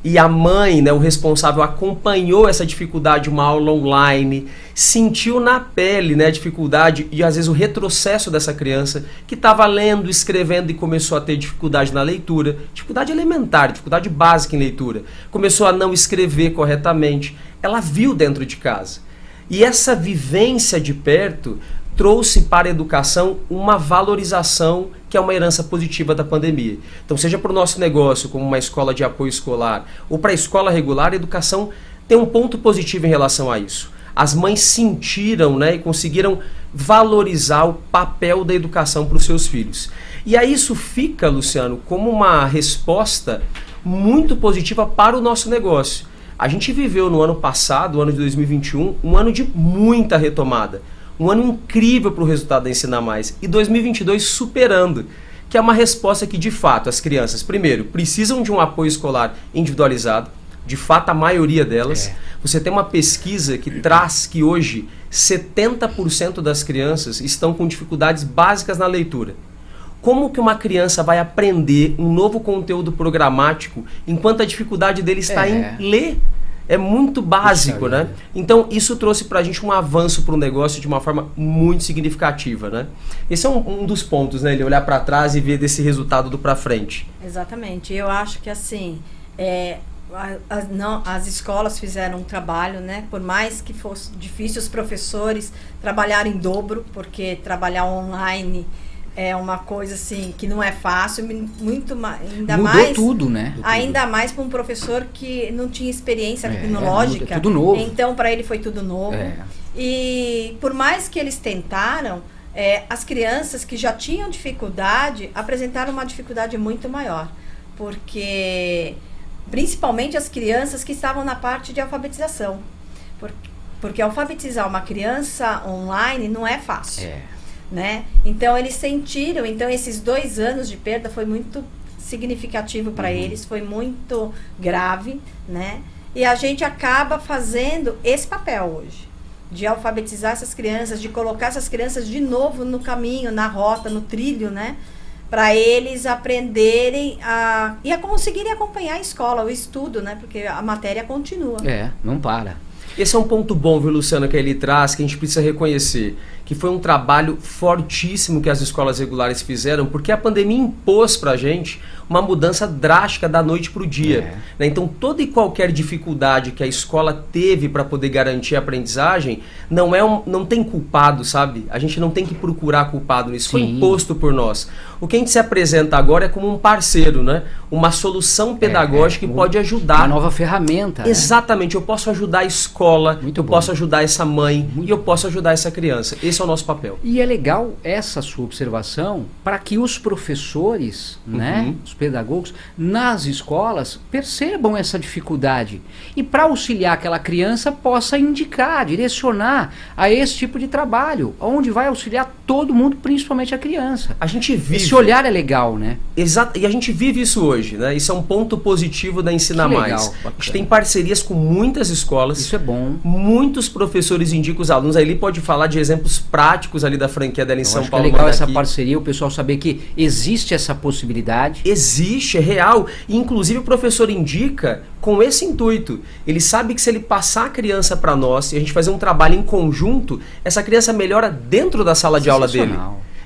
Speaker 2: e a mãe, né, o responsável, acompanhou essa dificuldade, uma aula online, sentiu na pele, né, a dificuldade e às vezes o retrocesso dessa criança que estava lendo, escrevendo e começou a ter dificuldade na leitura, dificuldade elementar, dificuldade básica em leitura, começou a não escrever corretamente, ela viu dentro de casa. E essa vivência de perto trouxe para a educação uma valorização que é uma herança positiva da pandemia. Então, seja para o nosso negócio, como uma escola de apoio escolar, ou para a escola regular, a educação tem um ponto positivo em relação a isso. As mães sentiram, né, e conseguiram valorizar o papel da educação para os seus filhos. E aí isso fica, Luciano, como uma resposta muito positiva para o nosso negócio. A gente viveu no ano passado, o ano de 2021, um ano de muita retomada. Um ano incrível para o resultado da Ensina Mais. E 2022 superando, que é uma resposta que, de fato, as crianças, primeiro, precisam de um apoio escolar individualizado. De fato, a maioria delas. Você tem uma pesquisa que traz que hoje 70% das crianças estão com dificuldades básicas na leitura. Como que uma criança vai aprender um novo conteúdo programático enquanto a dificuldade dele está em ler? É muito básico, né? Então, isso trouxe pra gente um avanço para o negócio de uma forma muito significativa, né? Esse é um dos pontos, né? Ele olhar para trás e ver desse resultado do para frente.
Speaker 3: Exatamente. Eu acho que, assim, as escolas fizeram um trabalho, né? Por mais que fosse difícil, os professores trabalharam em dobro, porque trabalhar online é uma coisa assim que não é fácil, ainda
Speaker 1: Mudou
Speaker 3: mais
Speaker 1: tudo, né?
Speaker 3: Ainda mais para um professor que não tinha experiência tecnológica.
Speaker 1: Tudo novo.
Speaker 3: Então para ele foi tudo novo. E por mais que eles tentaram, as crianças que já tinham dificuldade apresentaram uma dificuldade muito maior, porque principalmente as crianças que estavam na parte de alfabetização, porque alfabetizar uma criança online não é fácil. Né? Então eles sentiram, então esses 2 anos de perda foi muito significativo para eles, foi muito grave, né? E a gente acaba fazendo esse papel hoje, de alfabetizar essas crianças, de colocar essas crianças de novo no caminho, na rota, no trilho, né? Para eles aprenderem e a conseguirem acompanhar a escola, o estudo, né? Porque a matéria continua.
Speaker 1: Não para.
Speaker 2: Esse é um ponto bom, viu, Luciana, que ele traz, que a gente precisa reconhecer, que foi um trabalho fortíssimo que as escolas regulares fizeram, porque a pandemia impôs pra gente uma mudança drástica da noite pro dia. Né? Então, toda e qualquer dificuldade que a escola teve para poder garantir a aprendizagem, não tem culpado, sabe? A gente não tem que procurar culpado nisso, foi imposto por nós. O que a gente se apresenta agora é como um parceiro, né? Uma solução pedagógica que pode ajudar.
Speaker 1: Uma nova ferramenta.
Speaker 2: Exatamente, eu posso ajudar a escola, posso ajudar essa mãe e eu posso ajudar essa criança. Esse é o nosso papel.
Speaker 1: E é legal essa sua observação para que os professores, né, os pedagogos, nas escolas percebam essa dificuldade e para auxiliar aquela criança possa indicar, direcionar a esse tipo de trabalho, onde vai auxiliar todo mundo, principalmente a criança.
Speaker 2: A gente vive.
Speaker 1: Esse olhar é legal, né?
Speaker 2: Exato, e a gente vive isso hoje, né? Isso é um ponto positivo da Ensina Mais. A gente tem parcerias com muitas escolas.
Speaker 1: Isso é bom.
Speaker 2: Muitos professores indicam os alunos. Aí ele pode falar de exemplos práticos ali da franquia dela em São Paulo.
Speaker 1: É legal essa parceria, o pessoal saber que existe essa possibilidade.
Speaker 2: Existe, é real. E inclusive o professor indica com esse intuito. Ele sabe que se ele passar a criança para nós e a gente fazer um trabalho em conjunto, essa criança melhora dentro da sala de aula dele.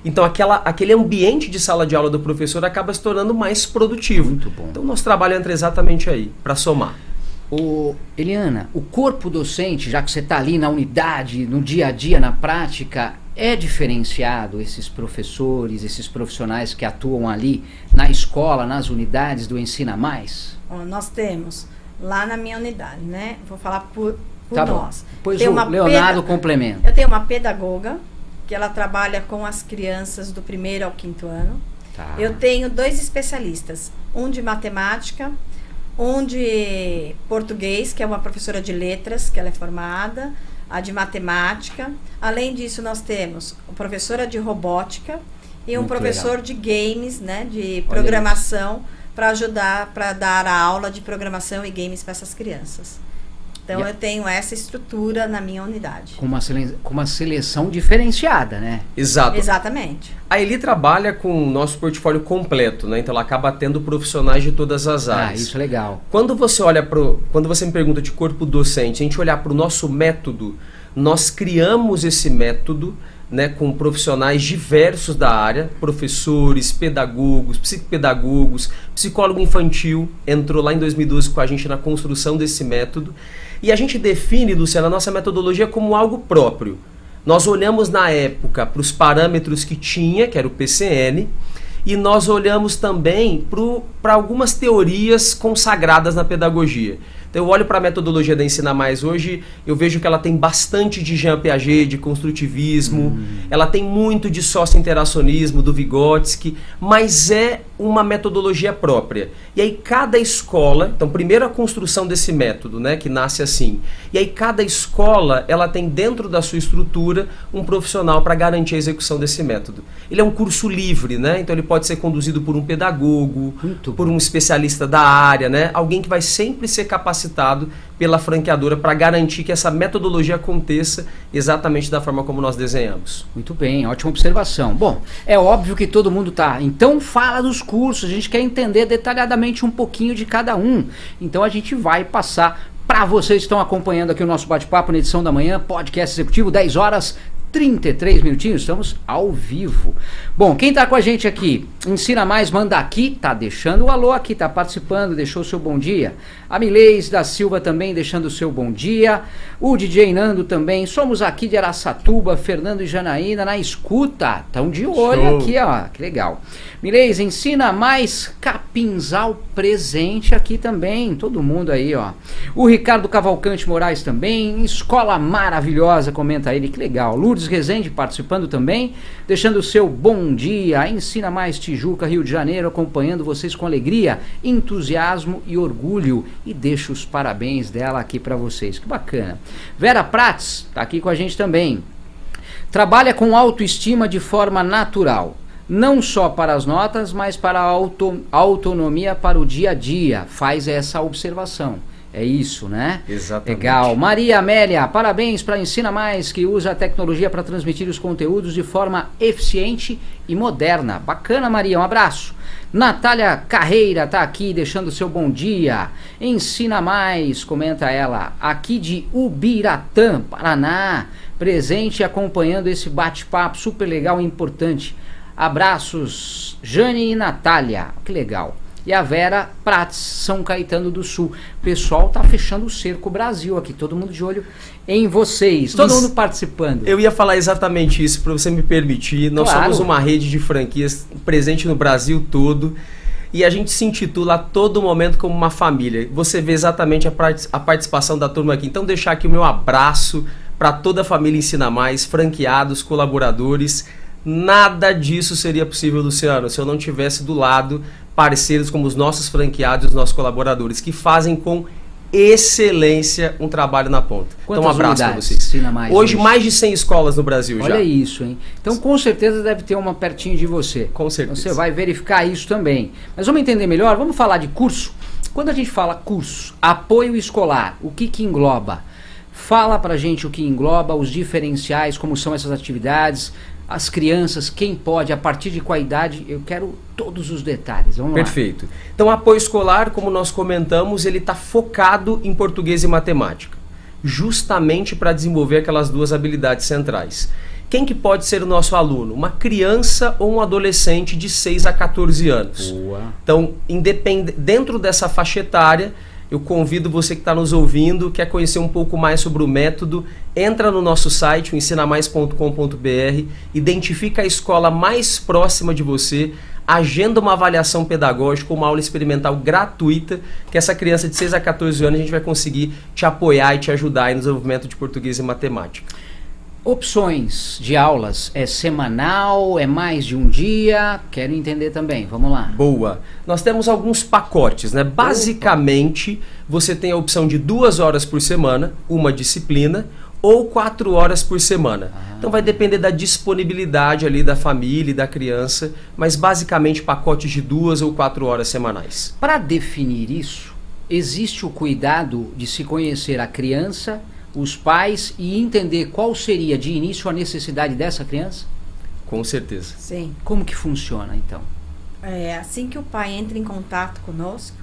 Speaker 2: Então aquele ambiente de sala de aula do professor acaba se tornando mais produtivo.
Speaker 1: Muito bom.
Speaker 2: Então nosso trabalho entra exatamente aí, para somar.
Speaker 1: Eliana, o corpo docente, já que você está ali na unidade, no dia a dia, na prática, é diferenciado esses professores, esses profissionais que atuam ali na escola, nas unidades do Ensina Mais?
Speaker 3: Nós temos lá na minha unidade, né? Vou falar por
Speaker 1: nós.
Speaker 3: Bom.
Speaker 1: Pois o Leonardo complementa.
Speaker 3: Eu tenho uma pedagoga, que ela trabalha com as crianças do 1º ao 5º ano. Eu tenho 2 especialistas, um de matemática, um de português, que é uma professora de letras, que ela é formada, a de matemática. Além disso, nós temos uma professora de robótica e um professor de games, né, de programação, para ajudar, para dar a aula de programação e games para essas crianças. Então, eu tenho essa estrutura na minha unidade.
Speaker 1: Com uma seleção diferenciada, né?
Speaker 2: Exato.
Speaker 3: Exatamente.
Speaker 2: A Eli trabalha com o nosso portfólio completo, né? Então ela acaba tendo profissionais de todas as áreas.
Speaker 1: Isso é legal.
Speaker 2: Quando você me pergunta de corpo docente, a gente olhar para o nosso método, nós criamos esse método, né, com profissionais diversos da área, professores, pedagogos, psicopedagogos, psicólogo infantil, entrou lá em 2012 com a gente na construção desse método. E a gente define, Luciana, a nossa metodologia como algo próprio. Nós olhamos na época para os parâmetros que tinha, que era o PCN, e nós olhamos também para algumas teorias consagradas na pedagogia. Então eu olho para a metodologia da Ensina Mais hoje, eu vejo que ela tem bastante de Jean Piaget, de construtivismo, ela tem muito de socio-interacionismo, do Vygotsky, mas é uma metodologia própria. E aí cada escola, então primeiro a construção desse método, né, que nasce assim, e aí cada escola, ela tem dentro da sua estrutura um profissional para garantir a execução desse método. Ele é um curso livre, né, então ele pode ser conduzido por um pedagogo, por um especialista da área, né, alguém que vai sempre ser capacitado pela franqueadora para garantir que essa metodologia aconteça exatamente da forma como nós desenhamos.
Speaker 1: Muito bem, ótima observação. Bom, é óbvio que todo mundo tá. Então fala dos cursos, a gente quer entender detalhadamente um pouquinho de cada um. Então a gente vai passar para vocês que estão acompanhando aqui o nosso bate-papo na edição da manhã, podcast executivo, 10 horas 33 minutinhos, estamos ao vivo. Bom, quem tá com a gente aqui, Ensina Mais, manda aqui, tá deixando o alô aqui, tá participando, deixou o seu bom dia. A Milês da Silva também deixando o seu bom dia. O DJ Nando também, somos aqui de Araçatuba, Fernando e Janaína na escuta, estão de olho. Show. Aqui, ó, que legal. Milês, Ensina Mais, Capinzal presente aqui também, todo mundo aí, ó. O Ricardo Cavalcante Moraes também, escola maravilhosa, comenta ele, que legal. Lourdes Rezende participando também, deixando o seu bom dia. Ensina Mais Tijuca, Rio de Janeiro, acompanhando vocês com alegria, entusiasmo e orgulho. E deixo os parabéns dela aqui para vocês, que bacana. Vera Prats tá aqui com a gente também. Trabalha com autoestima de forma natural, não só para as notas, mas para a autonomia para o dia a dia. Faz essa observação. É isso, né?
Speaker 2: Exatamente.
Speaker 1: Legal. Maria Amélia, parabéns para Ensina Mais, que usa a tecnologia para transmitir os conteúdos de forma eficiente e moderna. Bacana, Maria, um abraço. Natália Carreira tá aqui deixando o seu bom dia. Ensina Mais, comenta ela, aqui de Ubiratã, Paraná, presente e acompanhando esse bate-papo super legal e importante. Abraços, Jane e Natália, que legal. E a Vera Prats, São Caetano do Sul. O pessoal tá fechando o cerco Brasil aqui, todo mundo de olho em vocês, todo mundo participando.
Speaker 2: Eu ia falar exatamente isso, para você me permitir. Nós somos uma rede de franquias presente no Brasil todo e a gente se intitula a todo momento como uma família. Você vê exatamente a participação da turma aqui. Então deixar aqui o meu abraço para toda a família Ensina Mais, franqueados, colaboradores. Nada disso seria possível, Luciano, se eu não tivesse do lado parceiros como os nossos franqueados e os nossos colaboradores, que fazem com excelência um trabalho na ponta.
Speaker 1: Quantas
Speaker 2: então um abraço para vocês. Hoje mais de 100 escolas no Brasil.
Speaker 1: Olha
Speaker 2: já.
Speaker 1: Isso, hein? Então com certeza deve ter uma pertinho de você.
Speaker 2: Com certeza.
Speaker 1: Você vai verificar isso também. Mas vamos entender melhor, vamos falar de curso. Quando a gente fala curso, apoio escolar, o que engloba? Fala pra gente o que engloba, os diferenciais, como são essas atividades, as crianças, quem pode, a partir de qual idade, eu quero todos os detalhes. Vamos lá.
Speaker 2: Perfeito. Então, apoio escolar, como nós comentamos, ele está focado em português e matemática, justamente para desenvolver aquelas duas habilidades centrais. Quem que pode ser o nosso aluno? Uma criança ou um adolescente de 6 a 14 anos.
Speaker 1: Boa.
Speaker 2: Então, dentro dessa faixa etária, eu convido você que está nos ouvindo, quer conhecer um pouco mais sobre o método, entra no nosso site, o ensinamais.com.br, identifica a escola mais próxima de você, agenda uma avaliação pedagógica, uma aula experimental gratuita, que essa criança de 6 a 14 anos a gente vai conseguir te apoiar e te ajudar no desenvolvimento de português e matemática.
Speaker 1: Opções de aulas, é semanal, é mais de um dia? Quero entender também, vamos lá.
Speaker 2: Boa. Nós temos alguns pacotes, né? Basicamente, você tem a opção de 2 horas por semana, uma disciplina, ou 4 horas por semana. Então vai depender da disponibilidade ali da família e da criança, mas basicamente pacotes de 2 ou 4 horas semanais.
Speaker 1: Para definir isso, existe o cuidado de se conhecer a criança, os pais e entender qual seria de início a necessidade dessa criança?
Speaker 2: Com certeza.
Speaker 3: Sim.
Speaker 1: Como que funciona então?
Speaker 3: Assim que o pai entra em contato conosco,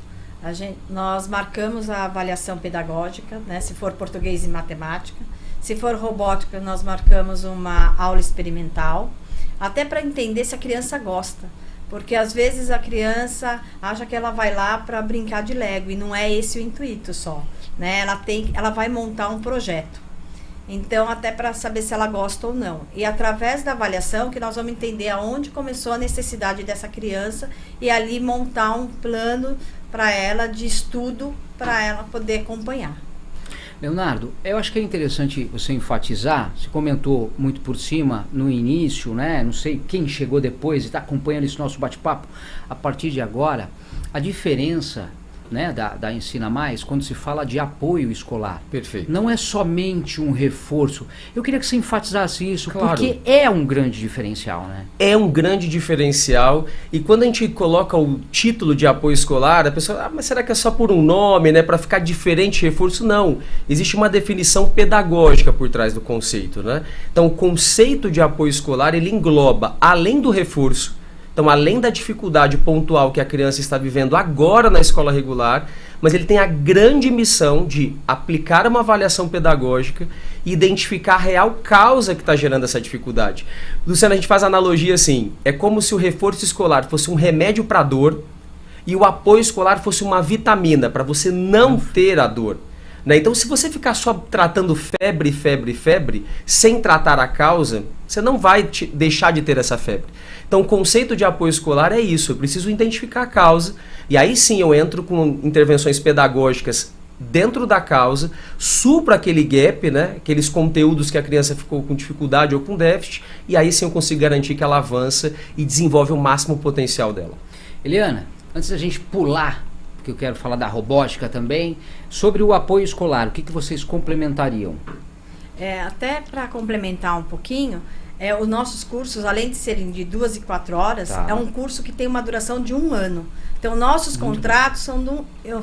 Speaker 3: nós marcamos a avaliação pedagógica, né, se for português e matemática. Se for robótica, nós marcamos uma aula experimental, até para entender se a criança gosta. Porque às vezes a criança acha que ela vai lá para brincar de Lego e não é esse o intuito só, né? Ela vai montar um projeto. Então, até para saber se ela gosta ou não. E através da avaliação que nós vamos entender aonde começou a necessidade dessa criança e ali montar um plano para ela de estudo para ela poder acompanhar.
Speaker 1: Leonardo, eu acho que é interessante você enfatizar, você comentou muito por cima no início, né? Não sei quem chegou depois e está acompanhando esse nosso bate-papo a partir de agora, a diferença, né, da Ensina Mais quando se fala de apoio escolar.
Speaker 2: Perfeito.
Speaker 1: Não é somente um reforço. Eu queria que você enfatizasse isso,
Speaker 2: claro,
Speaker 1: porque é um grande diferencial, né?
Speaker 2: É um grande diferencial e quando a gente coloca o título de apoio escolar, a pessoa, mas será que é só por um nome, né, para ficar diferente reforço? Não. Existe uma definição pedagógica por trás do conceito, né? Então, o conceito de apoio escolar, ele engloba, além do reforço, Então, além da dificuldade pontual que a criança está vivendo agora na escola regular, mas ele tem a grande missão de aplicar uma avaliação pedagógica e identificar a real causa que está gerando essa dificuldade. Luciano, a gente faz a analogia assim, é como se o reforço escolar fosse um remédio para a dor e o apoio escolar fosse uma vitamina para você não ter a dor. Né? Então, se você ficar só tratando febre, sem tratar a causa, você não vai deixar de ter essa febre. Então, o conceito de apoio escolar é isso, eu preciso identificar a causa, e aí sim eu entro com intervenções pedagógicas dentro da causa, supro aquele gap, né? Aqueles conteúdos que a criança ficou com dificuldade ou com déficit, e aí sim eu consigo garantir que ela avança e desenvolve o máximo potencial dela.
Speaker 1: Eliana, antes da gente pular, porque eu quero falar da robótica também, sobre o apoio escolar, o que vocês complementariam?
Speaker 3: Até para complementar um pouquinho, os nossos cursos, além de serem de 2 e 4 horas, é um curso que tem uma duração de 1 ano. Então, nossos contratos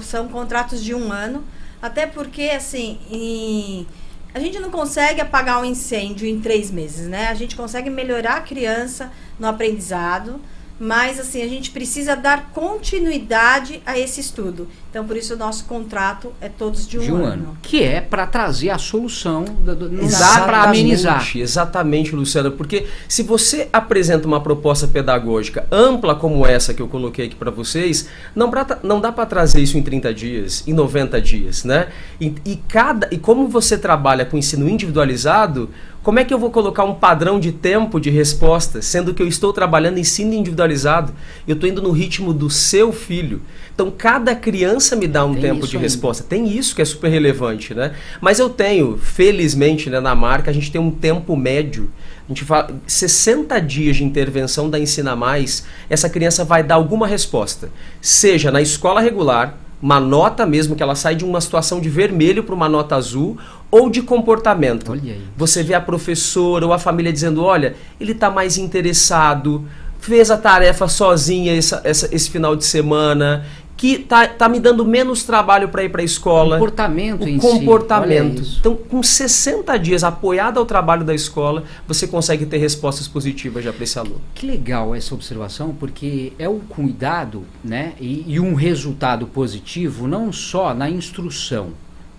Speaker 3: são contratos de 1 ano, até porque, assim, a gente não consegue apagar um incêndio em 3 meses, né? A gente consegue melhorar a criança no aprendizado, mas, assim, a gente precisa dar continuidade a esse estudo. Então, por isso, o nosso contrato é todos de um ano.
Speaker 1: Que é para trazer a solução, não dá para amenizar.
Speaker 2: Exatamente, Luciana, porque se você apresenta uma proposta pedagógica ampla como essa que eu coloquei aqui para vocês, não dá para trazer isso em 30 dias, em 90 dias, né? E como você trabalha com ensino individualizado, como é que eu vou colocar um padrão de tempo de resposta, sendo que eu estou trabalhando em ensino individualizado? Eu estou indo no ritmo do seu filho. Então, cada criança me dá um tempo de resposta. Tem isso que é super relevante, né? Mas eu tenho, felizmente, né, na marca, a gente tem um tempo médio. A gente fala 60 dias de intervenção da Ensina Mais, essa criança vai dar alguma resposta. Seja na escola regular, uma nota mesmo, que ela sai de uma situação de vermelho para uma nota azul, ou de comportamento. Olha aí. Você vê a professora ou a família dizendo, olha, ele está mais interessado, fez a tarefa sozinha esse final de semana, que tá me dando menos trabalho para ir para a escola.
Speaker 1: Comportamento em si.
Speaker 2: Comportamento. Então, com 60 dias apoiado ao trabalho da escola, você consegue ter respostas positivas já para esse aluno.
Speaker 1: Que legal essa observação, porque é um cuidado, né, e um resultado positivo não só na instrução,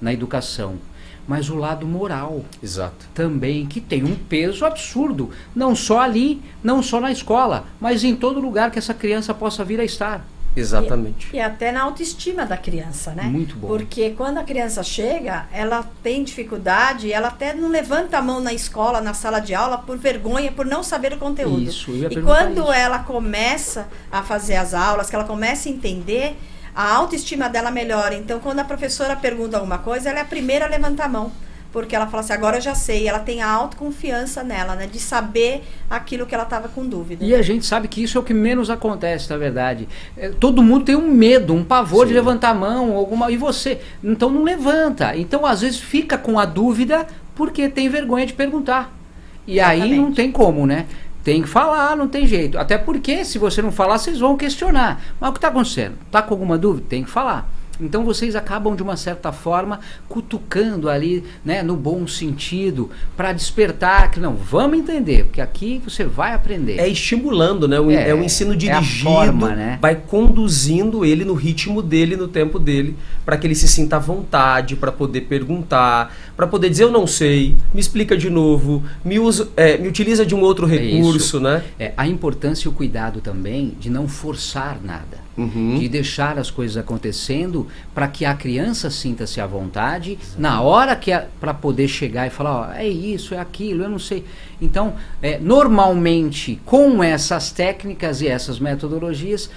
Speaker 1: na educação, mas o lado moral.
Speaker 2: Exato.
Speaker 1: Também, que tem um peso absurdo, não só ali, não só na escola, mas em todo lugar que essa criança possa vir a estar.
Speaker 2: Exatamente.
Speaker 3: E até na autoestima da criança, né?
Speaker 1: Muito bom.
Speaker 3: Porque quando a criança chega, ela tem dificuldade, ela até não levanta a mão na escola, na sala de aula, por vergonha, por não saber o conteúdo.
Speaker 1: Isso, eu ia
Speaker 3: e quando
Speaker 1: isso.
Speaker 3: ela começa a fazer as aulas, que ela começa a entender, a autoestima dela melhora. Então, quando a professora pergunta alguma coisa, ela é a primeira a levantar a mão. Porque ela fala assim, agora eu já sei. Ela tem a autoconfiança nela, né? De saber aquilo que ela estava com dúvida.
Speaker 1: E a gente sabe que isso é o que menos acontece, na verdade. Todo mundo tem um medo, um pavor de levantar a mão, e você? Então não levanta. Então, às vezes, fica com a dúvida porque tem vergonha de perguntar. E aí não tem como, né? Tem que falar, não tem jeito. Até porque, se você não falar, vocês vão questionar. Mas o que está acontecendo? Está com alguma dúvida? Tem que falar. Então vocês acabam de uma certa forma cutucando ali, né, no bom sentido, para despertar que não, vamos entender, porque aqui você vai aprender.
Speaker 2: É estimulando, né? É um ensino dirigido,
Speaker 1: forma, né?
Speaker 2: Vai conduzindo ele no ritmo dele, no tempo dele, para que ele se sinta à vontade, para poder perguntar, para poder dizer eu não sei, me explica de novo, me utiliza de um outro recurso, né?
Speaker 1: A importância e o cuidado também de não forçar nada. De deixar as coisas acontecendo para que a criança sinta-se à vontade. Exatamente. Na hora que para poder chegar e falar, ó, é isso, é aquilo, eu não sei. Então, normalmente, com essas técnicas e essas metodologias,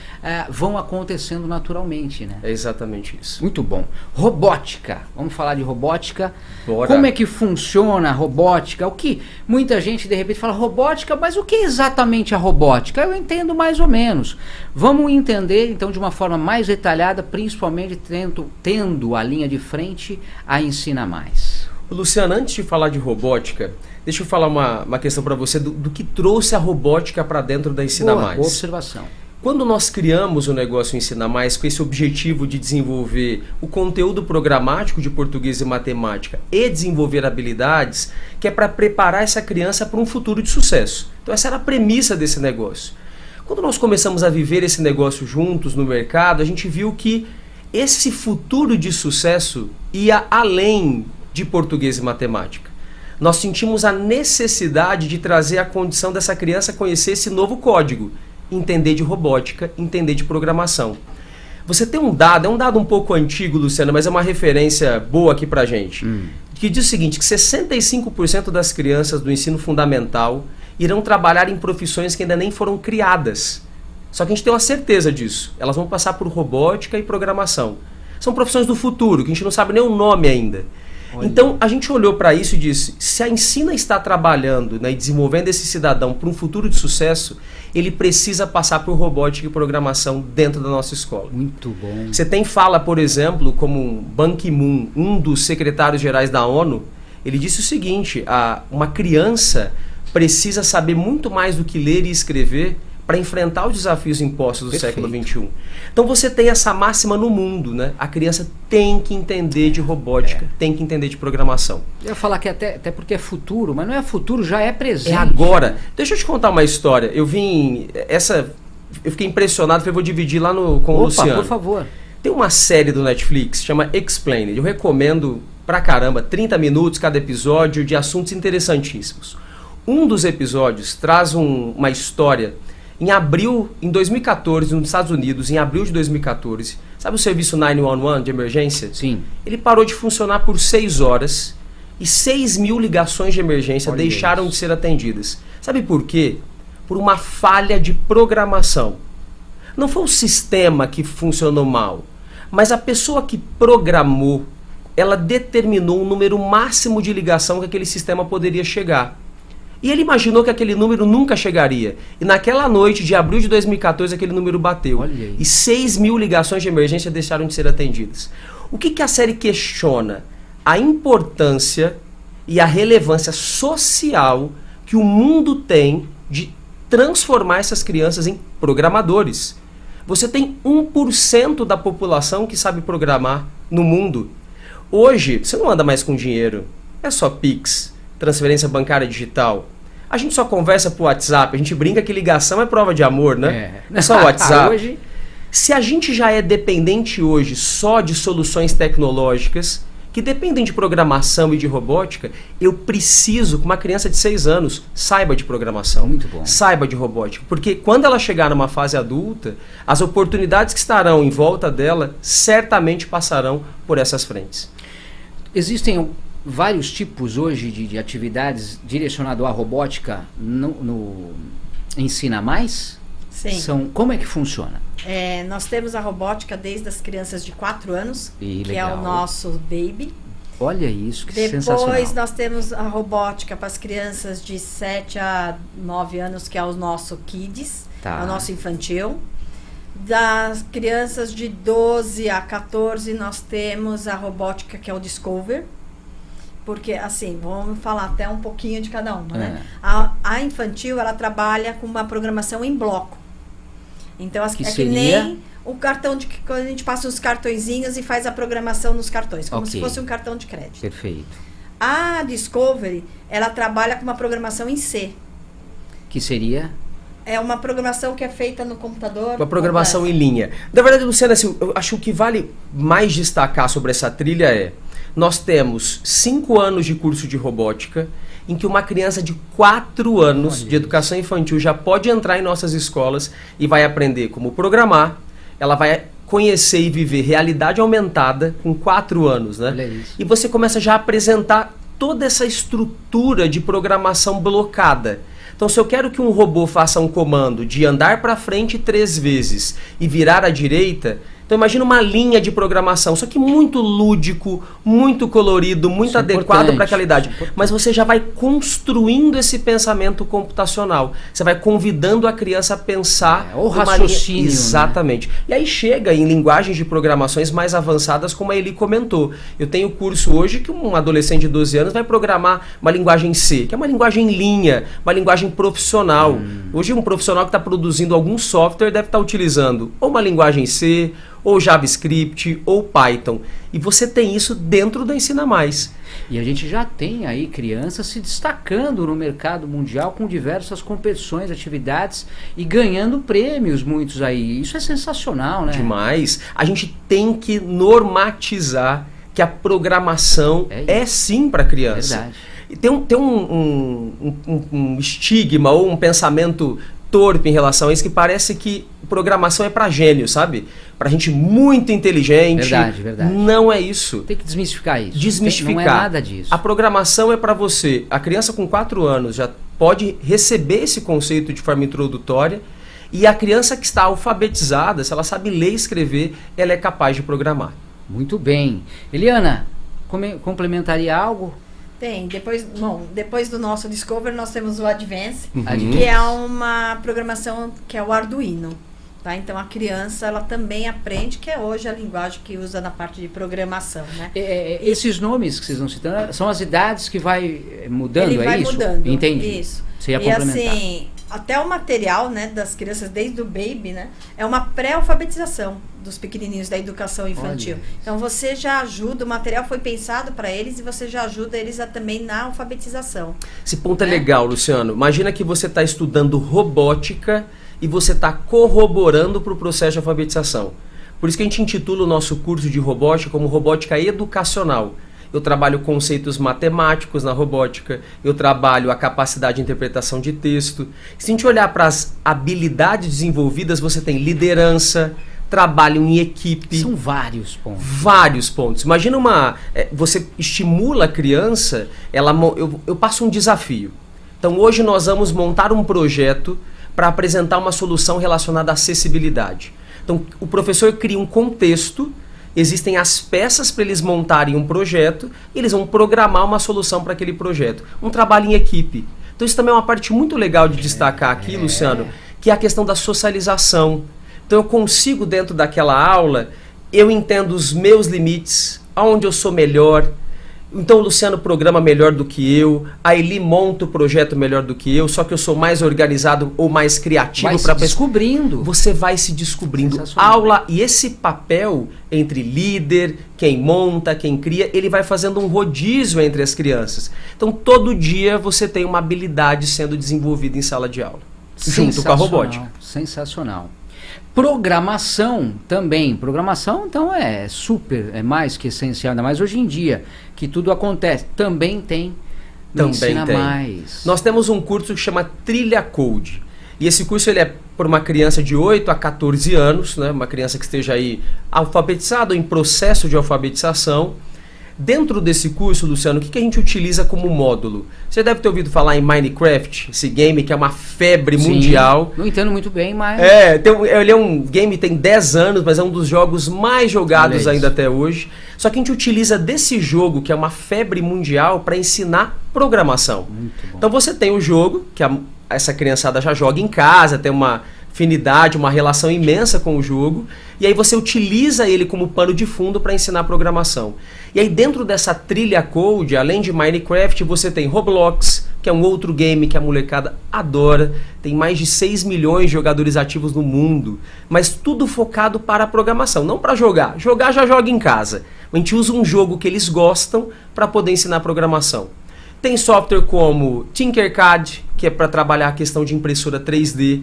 Speaker 1: vão acontecendo naturalmente, né?
Speaker 2: É exatamente isso.
Speaker 1: Muito bom. Robótica. Vamos falar de robótica.
Speaker 2: Bora.
Speaker 1: Como é que funciona a robótica? O que muita gente, de repente, fala robótica, mas o que é exatamente a robótica? Eu entendo mais ou menos. Vamos entender, então, de uma forma mais detalhada, principalmente tendo a linha de frente a Ensina Mais.
Speaker 2: Luciano, antes de falar de robótica, deixa eu falar uma questão para você do que trouxe a robótica para dentro da Ensina Mais.
Speaker 1: Boa observação.
Speaker 2: Quando nós criamos o negócio Ensina Mais com esse objetivo de desenvolver o conteúdo programático de português e matemática e desenvolver habilidades, que é para preparar essa criança para um futuro de sucesso. Então essa era a premissa desse negócio. Quando nós começamos a viver esse negócio juntos no mercado, a gente viu que esse futuro de sucesso ia além de português e matemática. Nós sentimos a necessidade de trazer a condição dessa criança conhecer esse novo código, entender de robótica, entender de programação. Você tem um dado, é um dado um pouco antigo, Luciana, mas é uma referência boa aqui pra gente, que diz o seguinte, que 65% das crianças do ensino fundamental irão trabalhar em profissões que ainda nem foram criadas. Só que a gente tem uma certeza disso. Elas vão passar por robótica e programação. São profissões do futuro, que a gente não sabe nem o nome ainda. Olha. Então, a gente olhou para isso e disse, se a Ensina está trabalhando, né, e desenvolvendo esse cidadão para um futuro de sucesso, ele precisa passar por robótica e programação dentro da nossa escola.
Speaker 1: Muito bom.
Speaker 2: Você tem fala, por exemplo, como Ban Ki-moon, um dos secretários-gerais da ONU, ele disse o seguinte, uma criança precisa saber muito mais do que ler e escrever para enfrentar os desafios impostos do século XXI. Então você tem essa máxima no mundo, né? A criança tem que entender de robótica, tem que entender de programação.
Speaker 1: Eu ia falar que até porque é futuro, mas não é futuro, já é presente.
Speaker 2: É agora. Deixa eu te contar uma história. Eu fiquei impressionado, falei, vou dividir lá com o Luciano.
Speaker 1: Por favor.
Speaker 2: Tem uma série do Netflix, chama Explained. Eu recomendo pra caramba, 30 minutos cada episódio de assuntos interessantíssimos. Um dos episódios traz uma história. Em 2014, nos Estados Unidos, em abril de 2014, sabe o serviço 911 de emergência?
Speaker 1: Sim.
Speaker 2: Ele parou de funcionar por 6 horas e 6 mil ligações de emergência deixaram de ser atendidas. Sabe por quê? Por uma falha de programação. Não foi o sistema que funcionou mal, mas a pessoa que programou, ela determinou um número máximo de ligação que aquele sistema poderia chegar. E ele imaginou que aquele número nunca chegaria. E naquela noite de abril de 2014, aquele número bateu. E 6 mil ligações de emergência deixaram de ser atendidas. O que a série questiona? A importância e a relevância social que o mundo tem de transformar essas crianças em programadores. Você tem 1% da população que sabe programar no mundo. Hoje, você não anda mais com dinheiro. É só Pix. Transferência bancária digital. A gente só conversa por WhatsApp, a gente brinca que ligação é prova de amor, né? É só WhatsApp.
Speaker 1: Hoje...
Speaker 2: Se a gente já é dependente hoje só de soluções tecnológicas, que dependem de programação e de robótica, eu preciso que uma criança de 6 anos saiba de programação,
Speaker 1: muito bom.
Speaker 2: Saiba de robótica. Porque quando ela chegar numa fase adulta, as oportunidades que estarão em volta dela certamente passarão por essas frentes.
Speaker 1: Existem vários tipos hoje de atividades direcionadas à robótica no Ensina Mais?
Speaker 3: Sim.
Speaker 1: Como é que funciona?
Speaker 3: Nós temos a robótica desde as crianças de 4 anos, que
Speaker 1: legal.
Speaker 3: é o nosso baby.
Speaker 1: Olha isso, que sensacional.
Speaker 3: Depois nós temos a robótica para as crianças de 7 a 9 anos, que é o nosso Kids, é o nosso infantil. Das crianças de 12 a 14, nós temos a robótica, que é o Discover. Porque, assim, vamos falar até um pouquinho de cada uma, né? A infantil, ela trabalha com uma programação em bloco. Então, que nem o cartão de... Quando a gente passa os cartõezinhos e faz a programação nos cartões, como se fosse um cartão de crédito.
Speaker 1: Perfeito.
Speaker 3: A Discovery, ela trabalha com uma programação em C.
Speaker 1: Que seria?
Speaker 3: É uma programação que é feita no computador.
Speaker 2: Uma programação em linha. Na verdade, Luciana, assim, eu acho que o que vale mais destacar sobre essa trilha é... Nós temos 5 anos de curso de robótica, em que uma criança de 4 anos de educação infantil já pode entrar em nossas escolas e vai aprender como programar, ela vai conhecer e viver realidade aumentada com 4 anos, né? E você começa já a apresentar toda essa estrutura de programação blocada. Então, se eu quero que um robô faça um comando de andar para frente 3 vezes e virar à direita... Então imagina uma linha de programação, só que muito lúdico, muito colorido, muito adequado para aquela idade. Mas você já vai construindo esse pensamento computacional. Você vai convidando a criança a pensar...
Speaker 1: o raciocínio.
Speaker 2: Exatamente. Né? E aí chega em linguagens de programações mais avançadas, como a Eli comentou. Eu tenho curso hoje que um adolescente de 12 anos vai programar uma linguagem C, que é uma linguagem em linha, uma linguagem profissional. Hoje um profissional que está produzindo algum software deve estar utilizando ou uma linguagem C... ou JavaScript, ou Python. E você tem isso dentro do Ensina Mais.
Speaker 1: E a gente já tem aí crianças se destacando no mercado mundial com diversas competições, atividades e ganhando prêmios, muitos aí. Isso é sensacional, né?
Speaker 2: Demais. A gente tem que normatizar que a programação é sim para criança.
Speaker 1: Verdade.
Speaker 2: E tem um estigma ou um pensamento torpe em relação a isso, que parece que programação é para gênio, sabe? Pra gente muito inteligente.
Speaker 1: Verdade.
Speaker 2: Não é isso.
Speaker 1: Tem que desmistificar isso.
Speaker 2: Desmistificar.
Speaker 1: Não é nada disso.
Speaker 2: A programação é para você. A criança com 4 anos já pode receber esse conceito de forma introdutória, e a criança que está alfabetizada, se ela sabe ler e escrever, ela é capaz de programar.
Speaker 1: Muito bem. Eliana, complementaria algo?
Speaker 3: Tem. Depois do nosso Discover, nós temos o Advance,
Speaker 1: Uhum.
Speaker 3: que é uma programação que é o Arduino. Tá? Então, a criança ela também aprende, que é hoje a linguagem que usa na parte de programação. Né?
Speaker 1: Esses nomes que vocês estão citando são as idades que vai mudando,
Speaker 3: Ele vai
Speaker 1: isso?
Speaker 3: mudando.
Speaker 1: Entendi.
Speaker 3: Isso.
Speaker 1: Você ia
Speaker 3: e
Speaker 1: complementar.
Speaker 3: assim, até o material, né, das crianças desde o baby, né, é uma pré-alfabetização dos pequenininhos da educação infantil.
Speaker 1: Olha.
Speaker 3: Então você já ajuda, o material foi pensado para eles e você já ajuda eles também na alfabetização.
Speaker 2: Esse ponto é legal, Luciano. Imagina que você está estudando robótica e você está corroborando para o processo de alfabetização. Por isso que a gente intitula o nosso curso de robótica como robótica educacional. Eu trabalho conceitos matemáticos na robótica, eu trabalho a capacidade de interpretação de texto. Se a gente olhar para as habilidades desenvolvidas, você tem liderança, trabalho em equipe.
Speaker 1: São vários pontos.
Speaker 2: Vários pontos. Imagina você estimula a criança, eu passo um desafio. Então hoje nós vamos montar um projeto para apresentar uma solução relacionada à acessibilidade. Então o professor cria um contexto, existem as peças para eles montarem um projeto e eles vão programar uma solução para aquele projeto. Um trabalho em equipe. Então isso também é uma parte muito legal de destacar aqui, Luciano, que é a questão da socialização. Então eu consigo, dentro daquela aula, eu entendo os meus limites, aonde eu sou melhor. Então o Luciano programa melhor do que eu, a Eli monta o projeto melhor do que eu, só que eu sou mais organizado ou mais criativo.
Speaker 1: Vai se descobrindo.
Speaker 2: Você vai se descobrindo. Aula e esse papel entre líder, quem monta, quem cria, ele vai fazendo um rodízio entre as crianças. Então todo dia você tem uma habilidade sendo desenvolvida em sala de aula, junto com a robótica.
Speaker 1: Sensacional. Programação também. Programação, então, é mais que essencial, ainda mais hoje em dia, que tudo acontece. Também tem no Ensina Mais.
Speaker 2: Nós temos um curso que chama Trilha Code. E esse curso ele é por uma criança de 8 a 14 anos, né? Uma criança que esteja aí alfabetizada ou em processo de alfabetização. Dentro desse curso, Luciano, o que a gente utiliza como módulo? Você deve ter ouvido falar em Minecraft, esse game que é uma febre mundial.
Speaker 1: Não entendo muito bem, mas...
Speaker 2: Ele é um game, tem 10 anos, mas é um dos jogos mais jogados ainda até hoje. Só que a gente utiliza desse jogo, que é uma febre mundial, para ensinar programação. Muito bom. Então você tem o jogo, que essa criançada já joga em casa, tem uma afinidade, uma relação imensa com o jogo, e aí você utiliza ele como pano de fundo para ensinar programação. E aí dentro dessa trilha code, além de Minecraft, você tem Roblox, que é um outro game que a molecada adora, tem mais de 6 milhões de jogadores ativos no mundo, mas tudo focado para a programação, não para jogar. Jogar já joga em casa. A gente usa um jogo que eles gostam para poder ensinar programação. Tem software como Tinkercad, que é para trabalhar a questão de impressora 3D.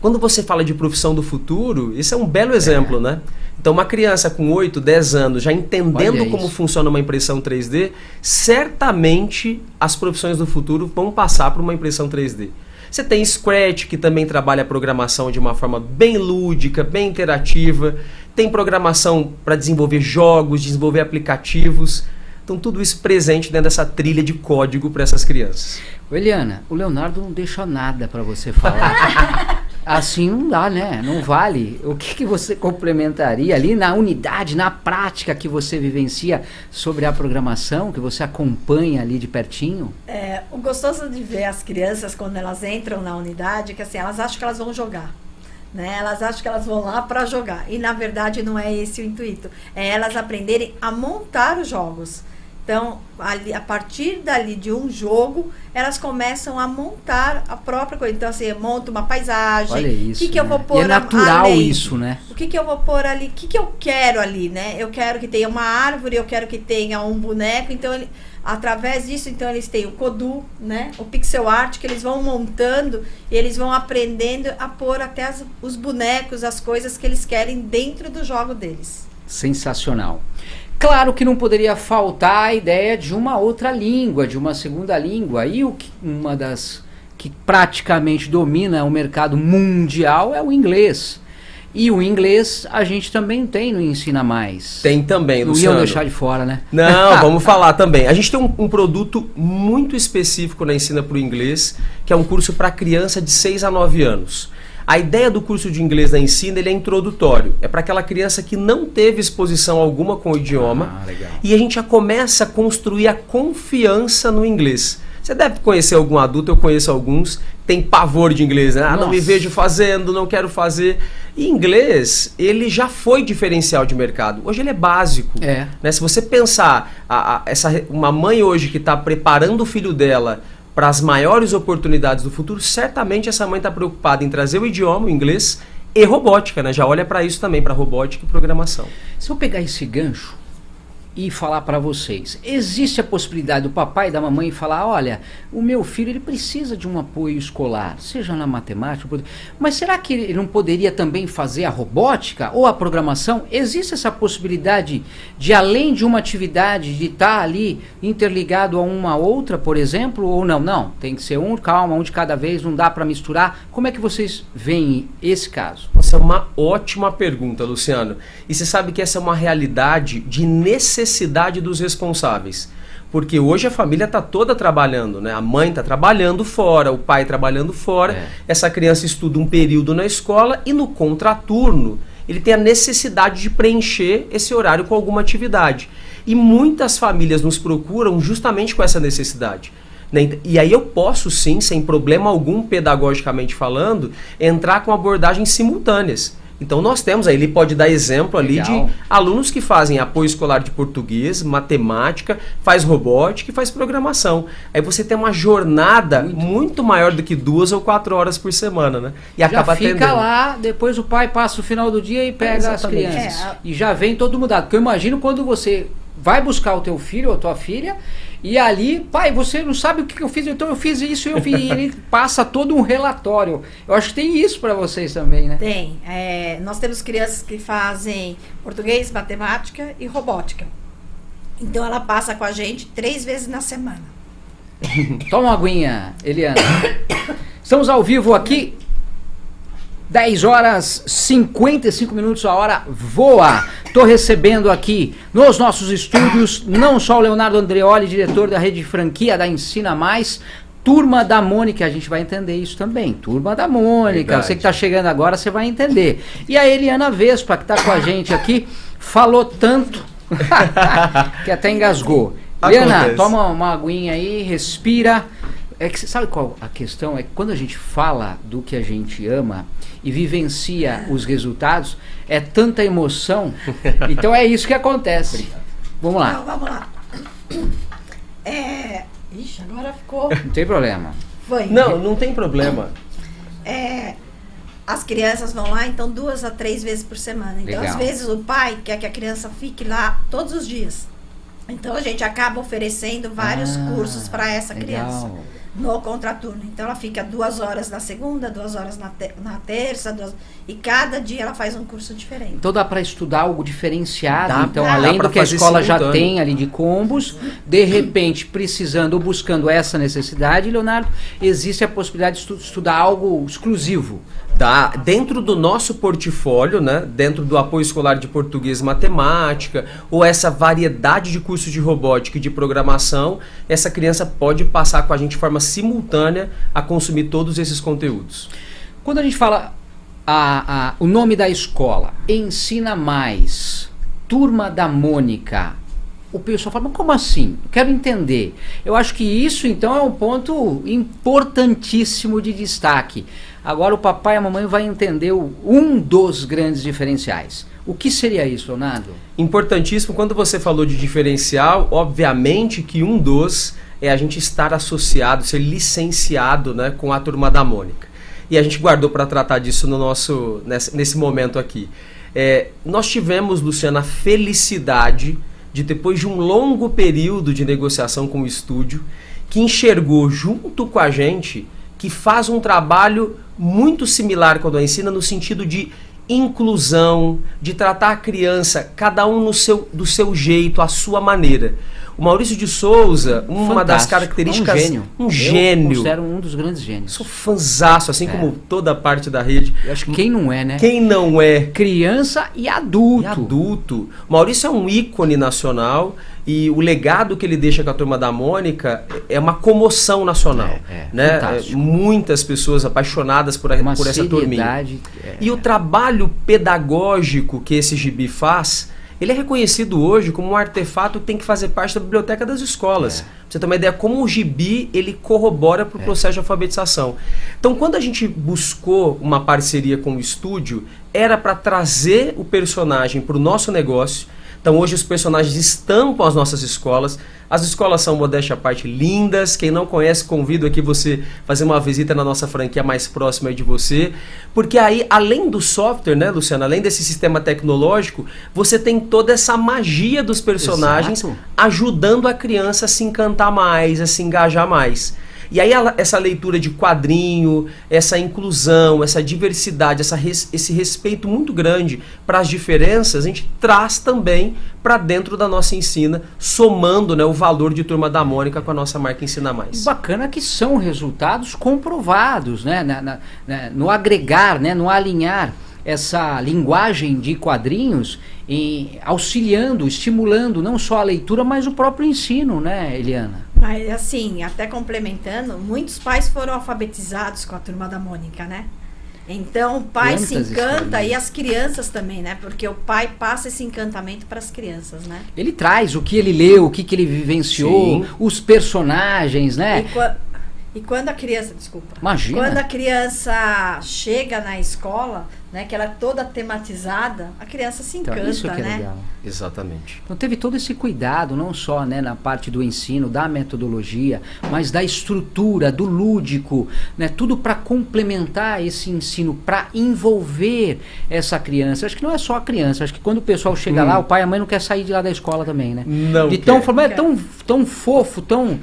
Speaker 2: Quando você fala de profissão do futuro, isso é um belo exemplo, né? Então, uma criança com 8, 10 anos, já entendendo como funciona uma impressão 3D, certamente as profissões do futuro vão passar por uma impressão 3D. Você tem Scratch, que também trabalha a programação de uma forma bem lúdica, bem interativa. Tem programação para desenvolver jogos, desenvolver aplicativos. Então, tudo isso presente dentro dessa trilha de código para essas crianças.
Speaker 1: Eliana, o Leonardo não deixa nada para você falar. Assim não dá, né? Não vale. O que você complementaria ali na unidade, na prática que você vivencia sobre a programação, que você acompanha ali de pertinho?
Speaker 3: O gostoso de ver as crianças quando elas entram na unidade é que assim, elas acham que elas vão jogar. Né? Elas acham que elas vão lá para jogar. E na verdade não é esse o intuito. É elas aprenderem a montar os jogos. Então, ali, a partir dali de um jogo, elas começam a montar a própria coisa. Então, assim, eu monto uma paisagem.
Speaker 1: Olha isso,
Speaker 3: o que eu vou pôr
Speaker 1: e é natural
Speaker 3: além?
Speaker 1: isso, né?
Speaker 3: O que eu vou pôr ali? O que eu quero ali, né? Eu quero que tenha uma árvore, eu quero que tenha um boneco. Então, através disso, então, eles têm o Kodu, né? O pixel art, que eles vão montando e eles vão aprendendo a pôr até os bonecos, as coisas que eles querem dentro do jogo deles.
Speaker 1: Sensacional. Claro que não poderia faltar a ideia de uma outra língua, de uma segunda língua. E uma das que praticamente domina o mercado mundial é o inglês. E o inglês a gente também tem no Ensina Mais.
Speaker 2: Tem também,
Speaker 1: não
Speaker 2: Luciano.
Speaker 1: Não iam deixar de fora, né?
Speaker 2: Não, vamos falar também. A gente tem um produto muito específico na Ensina para o Inglês, que é um curso para criança de 6 a 9 anos. A ideia do curso de inglês da Ensina, ele é introdutório. É para aquela criança que não teve exposição alguma com o idioma.
Speaker 1: Legal.
Speaker 2: E a gente já começa a construir a confiança no inglês. Você deve conhecer algum adulto, eu conheço alguns, tem pavor de inglês, né? Não me vejo fazendo, não quero fazer. E inglês, ele já foi diferencial de mercado. Hoje ele é básico. Né? Se você pensar, uma mãe hoje que está preparando o filho dela para as maiores oportunidades do futuro, certamente essa mãe está preocupada em trazer o idioma, o inglês, e robótica, né? Já olha para isso também, para robótica e programação.
Speaker 1: Se eu pegar esse gancho e falar para vocês, existe a possibilidade do papai e da mamãe falar, olha, o meu filho ele precisa de um apoio escolar, seja na matemática, mas será que ele não poderia também fazer a robótica ou a programação? Existe essa possibilidade de, além de uma atividade, de estar ali interligado a uma outra, por exemplo, ou não? Não, tem que ser um de cada vez, não dá para misturar. Como é que vocês veem esse caso?
Speaker 2: Essa é uma ótima pergunta, Luciano. E você sabe que essa é uma realidade de necessidade dos responsáveis. Porque hoje a família está toda trabalhando, né? A mãe está trabalhando fora, o pai trabalhando fora. Essa criança estuda um período na escola e no contraturno ele tem a necessidade de preencher esse horário com alguma atividade. E muitas famílias nos procuram justamente com essa necessidade. E aí eu posso sim, sem problema algum, pedagogicamente falando, entrar com abordagens simultâneas. Então nós temos aí, ele pode dar exemplo ali de alunos que fazem apoio escolar de português, matemática, faz robótica e faz programação. Aí você tem uma jornada muito maior do que 2 ou 4 horas por semana, né? E acaba atendendo.
Speaker 1: Já fica lá, depois o pai passa o final do dia e pega as crianças. E já vem todo mudado. Porque eu imagino quando você vai buscar o teu filho ou a tua filha e ali, pai, você não sabe o que eu fiz, então eu fiz isso e eu fiz. E ele passa todo um relatório. Eu acho que tem isso para vocês também, né?
Speaker 3: Tem. Nós temos crianças que fazem português, matemática e robótica. Então ela passa com a gente 3 vezes na semana.
Speaker 1: Toma uma aguinha, Eliana. Estamos ao vivo aqui. 10 horas 55 minutos, a hora voa. Estou recebendo aqui nos nossos estúdios não só o Leonardo Andreoli, diretor da rede de franquia da Ensina Mais, Turma da Mônica, a gente vai entender isso também. Turma da Mônica, verdade. Você que está chegando agora, você vai entender. E a Eliana Vespa, que está com a gente aqui, falou tanto que até engasgou. Eliana, toma uma aguinha aí, respira. É que sabe qual a questão? É que quando a gente fala do que a gente ama e vivencia os resultados, é tanta emoção. Então é isso que acontece. Obrigado. Vamos lá.
Speaker 3: Não, vamos lá. Ixi, agora ficou.
Speaker 1: Não tem problema.
Speaker 3: Foi.
Speaker 2: Não tem problema.
Speaker 3: As crianças vão lá, então 2 a 3 vezes por semana. Então, legal. Às vezes, o pai quer que a criança fique lá todos os dias. Então, a gente acaba oferecendo vários cursos para essa criança. No contraturno. Então ela fica 2 horas na segunda, 2 horas na terça, e cada dia ela faz um curso diferente.
Speaker 1: Então dá para estudar algo diferenciado. Então além do que a escola já tem ali de combos, de repente precisando ou buscando essa necessidade, Leonardo, existe a possibilidade de estudar algo exclusivo.
Speaker 2: Dentro do nosso portfólio, né, dentro do apoio escolar de português e matemática, ou essa variedade de cursos de robótica e de programação, essa criança pode passar com a gente de forma simultânea a consumir todos esses conteúdos.
Speaker 1: Quando a gente fala o nome da escola, Ensina Mais, Turma da Mônica, o pessoal fala, mas como assim? Quero entender. Eu acho que isso então é um ponto importantíssimo de destaque. agora o papai e a mamãe vai entender um dos grandes diferenciais. O que seria isso, Leonardo?
Speaker 2: Importantíssimo, quando você falou de diferencial, obviamente que um dos é a gente estar associado, ser licenciado, né, com a Turma da Mônica. E a gente guardou para tratar disso nesse momento aqui. Nós tivemos, Luciana, a felicidade de, depois de um longo período de negociação com o estúdio, que enxergou junto com a gente que faz um trabalho muito similar com a do Ensina, no sentido de inclusão, de tratar a criança, cada um do seu jeito, à sua maneira. O Maurício de Souza, uma das características...
Speaker 1: Um gênio. Eu considero um dos grandes gênios.
Speaker 2: Sou fanzaço, assim como toda a parte da rede.
Speaker 1: Eu acho que quem não é, né?
Speaker 2: Quem não é?
Speaker 1: Criança e adulto.
Speaker 2: O Maurício é um ícone nacional e o legado que ele deixa com a Turma da Mônica é uma comoção nacional. Né? Muitas pessoas apaixonadas por essa turminha. E o trabalho pedagógico que esse gibi faz... Ele é reconhecido hoje como um artefato que tem que fazer parte da biblioteca das escolas. Pra você ter uma ideia como o gibi ele corrobora para o processo de alfabetização. Então, quando a gente buscou uma parceria com o estúdio, era para trazer o personagem para o nosso negócio. Então, hoje os personagens estampam as nossas escolas. As escolas são, modéstia à parte, lindas. Quem não conhece, convido aqui você fazer uma visita na nossa franquia mais próxima aí de você. Porque aí, além do software, né, Luciana, além desse sistema tecnológico, você tem toda essa magia dos personagens ajudando a criança a se encantar mais, a se engajar mais. E aí essa leitura de quadrinho, essa inclusão, essa diversidade, esse respeito muito grande para as diferenças, a gente traz também para dentro da nossa Ensina, somando, né, o valor de Turma da Mônica com a nossa marca Ensina Mais.
Speaker 1: Bacana que são resultados comprovados, né, no agregar, né, no alinhar essa linguagem de quadrinhos, auxiliando, estimulando não só a leitura, mas o próprio ensino, né, Eliana?
Speaker 3: Mas assim, até complementando, muitos pais foram alfabetizados com a Turma da Mônica, né? Então o pai se encanta e as crianças também, né? Porque o pai passa esse encantamento para as crianças, né?
Speaker 1: Ele traz o que ele leu, o que ele vivenciou, os personagens, né?
Speaker 3: E quando a criança,
Speaker 1: Imagina.
Speaker 3: Quando a criança chega na escola, né, que ela é toda tematizada, a criança se encanta,
Speaker 1: isso que é
Speaker 3: né?
Speaker 1: Legal.
Speaker 2: Exatamente.
Speaker 1: Então teve todo esse cuidado, não só, né, na parte do ensino, da metodologia, mas da estrutura, do lúdico, né, tudo para complementar esse ensino, para envolver essa criança. Acho que não é só a criança, acho que quando o pessoal chega lá, o pai e a mãe não quer sair de lá da escola também, né?
Speaker 2: Não.
Speaker 1: Tão fofo, tão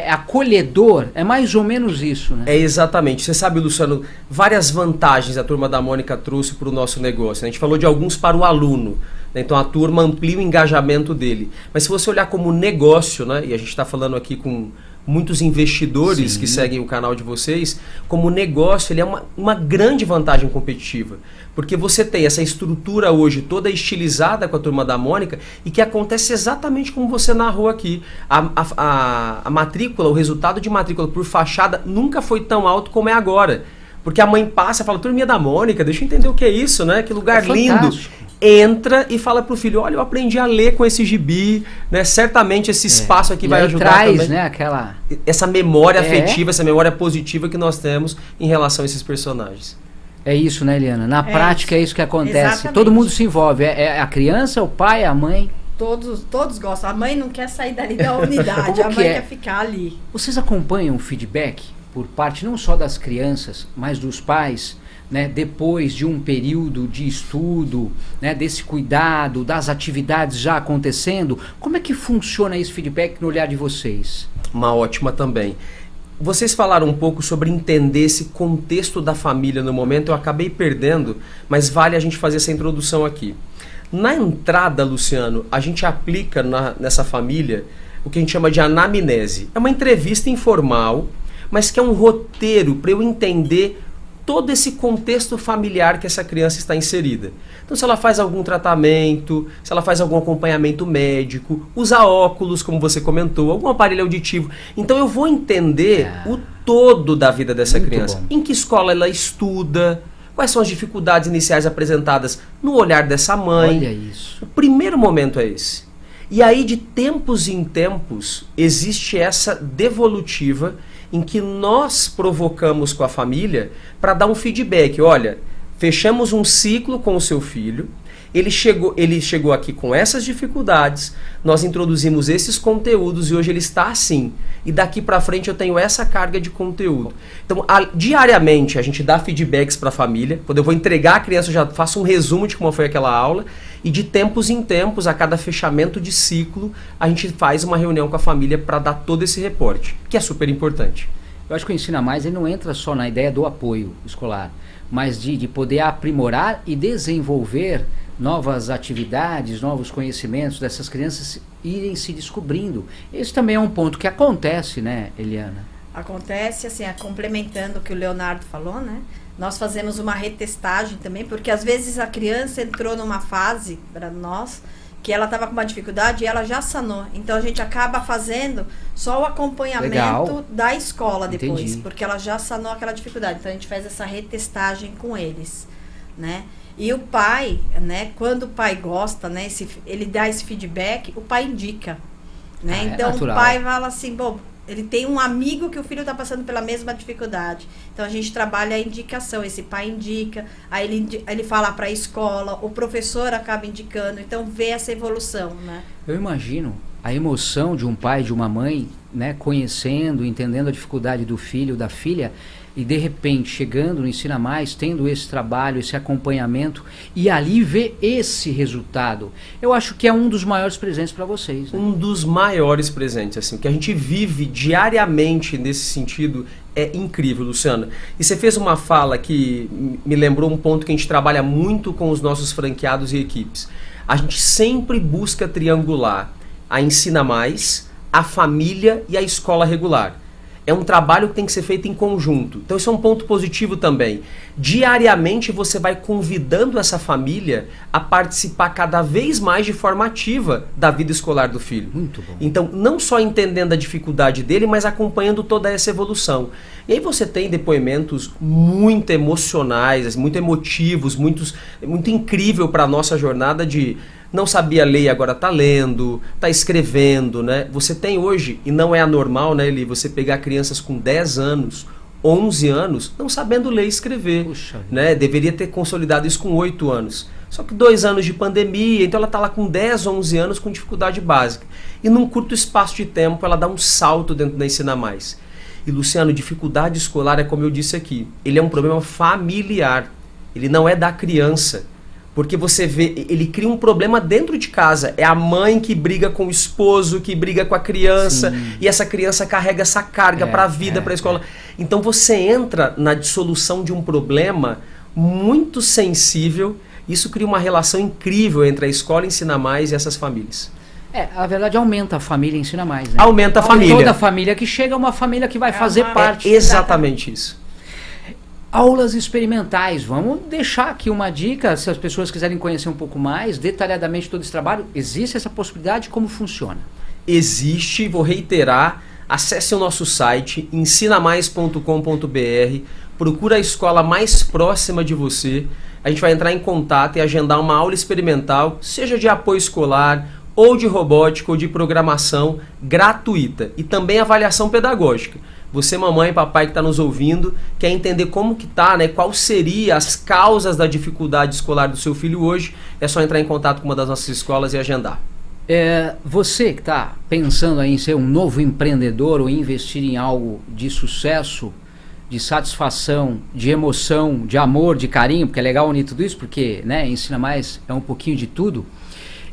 Speaker 1: acolhedor, é mais ou menos isso, né?
Speaker 2: É exatamente. Você sabe, Luciano, várias vantagens a Turma da Mônica trouxe para o nosso negócio. A gente falou de alguns para o aluno, né? Então a turma amplia o engajamento dele. Mas se você olhar como negócio, né? E a gente está falando aqui com muitos investidores que seguem o canal de vocês, como negócio ele é uma grande vantagem competitiva. Porque você tem essa estrutura hoje toda estilizada com a Turma da Mônica e que acontece exatamente como você narrou aqui. A matrícula, o resultado de matrícula por fachada nunca foi tão alto como é agora. Porque a mãe passa e fala, Turminha da Mônica, deixa eu entender o que é isso, né? Que lugar lindo. Entra e fala pro filho, olha, eu aprendi a ler com esse gibi, né? Certamente esse espaço aqui vai ajudar
Speaker 1: traz,
Speaker 2: também.
Speaker 1: Né,
Speaker 2: essa memória afetiva, essa memória positiva que nós temos em relação a esses personagens.
Speaker 1: É isso, né, Eliana? Na prática é isso que acontece.
Speaker 3: Exatamente.
Speaker 1: Todo mundo se envolve. É a criança, o pai, a mãe.
Speaker 3: Todos gostam. A mãe não quer sair dali da unidade, a mãe quer ficar ali.
Speaker 1: Vocês acompanham o feedback por parte não só das crianças, mas dos pais, né, depois de um período de estudo, né, desse cuidado, das atividades já acontecendo? Como é que funciona esse feedback no olhar de vocês?
Speaker 2: Uma ótima também. Vocês falaram um pouco sobre entender esse contexto da família no momento, eu acabei perdendo, mas vale a gente fazer essa introdução aqui. Na entrada, Luciano, a gente aplica nessa família o que a gente chama de anamnese. É uma entrevista informal, mas que é um roteiro para eu entender todo esse contexto familiar que essa criança está inserida. Então, se ela faz algum tratamento, se ela faz algum acompanhamento médico, usa óculos, como você comentou, algum aparelho auditivo. Então, eu vou entender o todo da vida dessa criança. Bom. Em que escola ela estuda, quais são as dificuldades iniciais apresentadas no olhar dessa mãe.
Speaker 1: Olha isso.
Speaker 2: O primeiro momento é esse. E aí, de tempos em tempos, existe essa devolutiva em que nós provocamos com a família para dar um feedback. Olha, fechamos um ciclo com o seu filho, ele chegou aqui com essas dificuldades, nós introduzimos esses conteúdos e hoje ele está assim. E daqui para frente eu tenho essa carga de conteúdo. Então, diariamente a gente dá feedbacks para a família. Quando eu vou entregar a criança, eu já faço um resumo de como foi aquela aula. E de tempos em tempos, a cada fechamento de ciclo, a gente faz uma reunião com a família para dar todo esse reporte, que é super importante.
Speaker 1: Eu acho que o Ensina Mais ele não entra só na ideia do apoio escolar, mas de poder aprimorar e desenvolver novas atividades, novos conhecimentos dessas crianças irem se descobrindo. Esse também é um ponto que acontece, né, Eliana?
Speaker 3: Acontece, assim, complementando o que o Leonardo falou, né? Nós fazemos uma retestagem também, porque às vezes a criança entrou numa fase, para nós, que ela estava com uma dificuldade e ela já sanou. Então a gente acaba fazendo só o acompanhamento da escola depois,
Speaker 1: Entendi.
Speaker 3: porque ela já sanou aquela dificuldade. Então a gente faz essa retestagem com eles, né? E o pai, né, quando o pai gosta, né, ele dá esse feedback, o pai indica, né? Então o pai fala assim, bom, ele tem um amigo que o filho está passando pela mesma dificuldade. Então a gente trabalha a indicação, esse pai indica, aí ele fala para a escola, o professor acaba indicando, então vê essa evolução, né?
Speaker 1: Eu imagino a emoção de um pai e de uma mãe, né, conhecendo, entendendo a dificuldade do filho, da filha, e de repente chegando no Ensina Mais, tendo esse trabalho, esse acompanhamento, e ali ver esse resultado. Eu acho que é um dos maiores presentes para vocês, né?
Speaker 2: Um dos maiores presentes, assim, o que a gente vive diariamente nesse sentido é incrível, Luciano. E você fez uma fala que me lembrou um ponto que a gente trabalha muito com os nossos franqueados e equipes. A gente sempre busca triangular a Ensina Mais, a família e a escola regular. É um trabalho que tem que ser feito em conjunto. Então isso é um ponto positivo também. Diariamente você vai convidando essa família a participar cada vez mais de forma ativa da vida escolar do filho.
Speaker 1: Muito bom.
Speaker 2: Então não só entendendo a dificuldade dele, mas acompanhando toda essa evolução. E aí você tem depoimentos muito emocionais, muito emotivos, muito incrível para a nossa jornada de... não sabia ler e agora está lendo, está escrevendo, né? Você tem hoje, e não é anormal, né, Eli, você pegar crianças com 10 anos, 11 anos, não sabendo ler e escrever.
Speaker 1: Puxa,
Speaker 2: né? Deveria ter consolidado isso com 8 anos. Só que 2 anos de pandemia, então ela está lá com 10, 11 anos com dificuldade básica. E num curto espaço de tempo ela dá um salto dentro da Ensina Mais. E Luciano, dificuldade escolar é como eu disse aqui, ele é um problema familiar, ele não é da criança. Porque você vê, ele cria um problema dentro de casa. É a mãe que briga com o esposo, que briga com a criança. Sim. E essa criança carrega essa carga para a vida, para a escola. Então você entra na dissolução de um problema muito sensível. Isso cria uma relação incrível entre a escola Ensina Mais e essas famílias.
Speaker 1: A verdade aumenta a família Ensina Mais, né?
Speaker 2: Aumenta a família.
Speaker 1: Toda a família que chega é uma família que vai fazer parte.
Speaker 2: Exatamente isso.
Speaker 1: Aulas experimentais, vamos deixar aqui uma dica, se as pessoas quiserem conhecer um pouco mais, detalhadamente todo esse trabalho, existe essa possibilidade? Como funciona?
Speaker 2: Existe, vou reiterar, acesse o nosso site, ensinamais.com.br, procura a escola mais próxima de você, a gente vai entrar em contato e agendar uma aula experimental, seja de apoio escolar, ou de robótica, ou de programação, gratuita, e também avaliação pedagógica. Você, mamãe e papai que está nos ouvindo, quer entender como que está, né? Qual seriam as causas da dificuldade escolar do seu filho hoje, é só entrar em contato com uma das nossas escolas e agendar.
Speaker 1: Você que está pensando aí em ser um novo empreendedor ou investir em algo de sucesso, de satisfação, de emoção, de amor, de carinho, porque é legal unir tudo isso, porque, né, Ensina Mais é um pouquinho de tudo.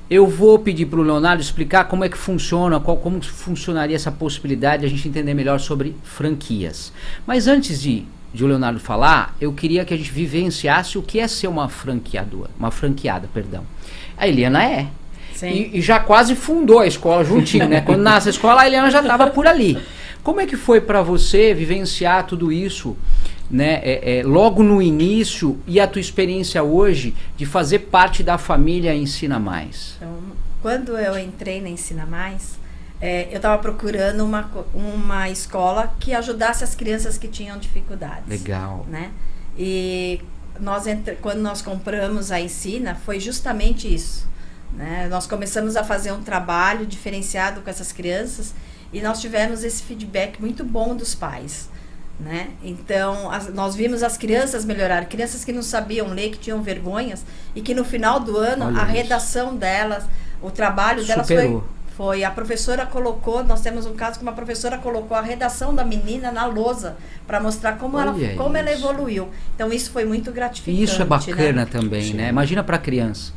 Speaker 1: Eu vou pedir para o Leonardo explicar como é que funciona, como funcionaria essa possibilidade de a gente entender melhor sobre franquias. Mas antes de o Leonardo falar, eu queria que a gente vivenciasse o que é ser uma franqueada. A Eliana é.
Speaker 3: Sim.
Speaker 1: E já quase fundou a escola juntinho, né? Quando nasce a escola, a Eliana já estava por ali. Como é que foi para você vivenciar tudo isso, né, logo no início, e a tua experiência hoje de fazer parte da família Ensina Mais?
Speaker 3: Então, quando eu entrei na Ensina Mais, eu estava procurando uma escola que ajudasse as crianças que tinham dificuldades.
Speaker 1: Legal.
Speaker 3: Né? E quando nós compramos a Ensina, foi justamente isso. Né? Nós começamos a fazer um trabalho diferenciado com essas crianças E nós tivemos esse feedback muito bom dos pais, né? Então, nós vimos as crianças melhorar, crianças que não sabiam ler, que tinham vergonhas, e que no final do ano, a redação delas, o trabalho delas foi, a professora colocou, nós temos um caso que uma professora colocou a redação da menina na lousa, para mostrar como ela evoluiu. Então, isso foi muito gratificante.
Speaker 1: E isso é bacana, né? Também, né? Imagina para a criança.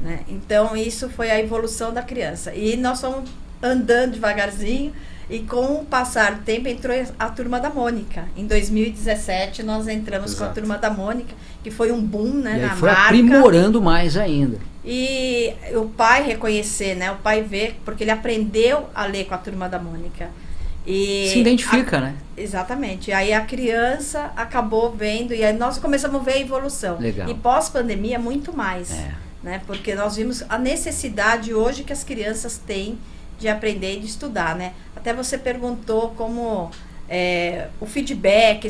Speaker 3: Né? Então, isso foi a evolução da criança. E nós fomos andando devagarzinho, e com o passar do tempo entrou a Turma da Mônica. Em 2017 nós entramos com a Turma da Mônica, que foi um boom, né,
Speaker 1: na foi marca. Aprimorando mais ainda.
Speaker 3: E o pai reconhecer, né, o pai ver, porque ele aprendeu a ler com a Turma da Mônica. E
Speaker 1: se identifica, né?
Speaker 3: Exatamente. Aí a criança acabou vendo, e aí nós começamos a ver a evolução.
Speaker 1: Legal.
Speaker 3: E pós-pandemia muito mais, né? Porque nós vimos a necessidade hoje que as crianças têm de aprender e de estudar, né? Até você perguntou como o feedback,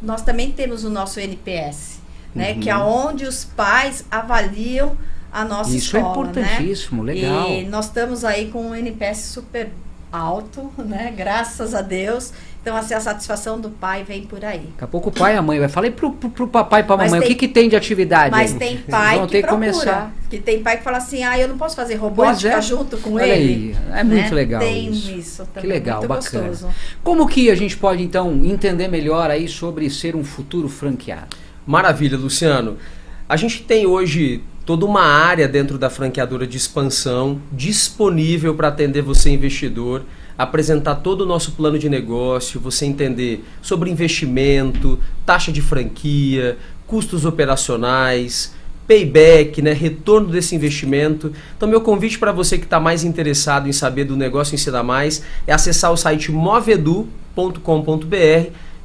Speaker 3: nós também temos o nosso NPS, né? Que é onde os pais avaliam a nossa escola.
Speaker 1: Isso é importantíssimo, né? Legal.
Speaker 3: E nós estamos aí com um NPS super alto, né? Graças a Deus. Então, assim, a satisfação do pai vem por aí.
Speaker 1: Daqui a pouco o pai e a mãe vai falar pro papai e pra mamãe, o que tem de atividade?
Speaker 3: Mas
Speaker 1: aí?
Speaker 3: Tem pai
Speaker 1: que procura,
Speaker 3: começar. Que tem pai que fala assim, eu não posso fazer robótica junto com ele.
Speaker 1: Aí, é muito legal
Speaker 3: tem isso também.
Speaker 1: Que legal,
Speaker 3: muito
Speaker 1: bacana.
Speaker 3: Gostoso.
Speaker 1: Como que a gente pode, então, entender melhor aí sobre ser um futuro franqueado?
Speaker 2: Maravilha, Luciano. A gente tem hoje toda uma área dentro da franqueadora de expansão disponível para atender você, investidor, apresentar todo o nosso plano de negócio, você entender sobre investimento, taxa de franquia, custos operacionais, payback, né, retorno desse investimento. Então, meu convite para você que está mais interessado em saber do negócio Ensina Mais é acessar o site movedu.com.br,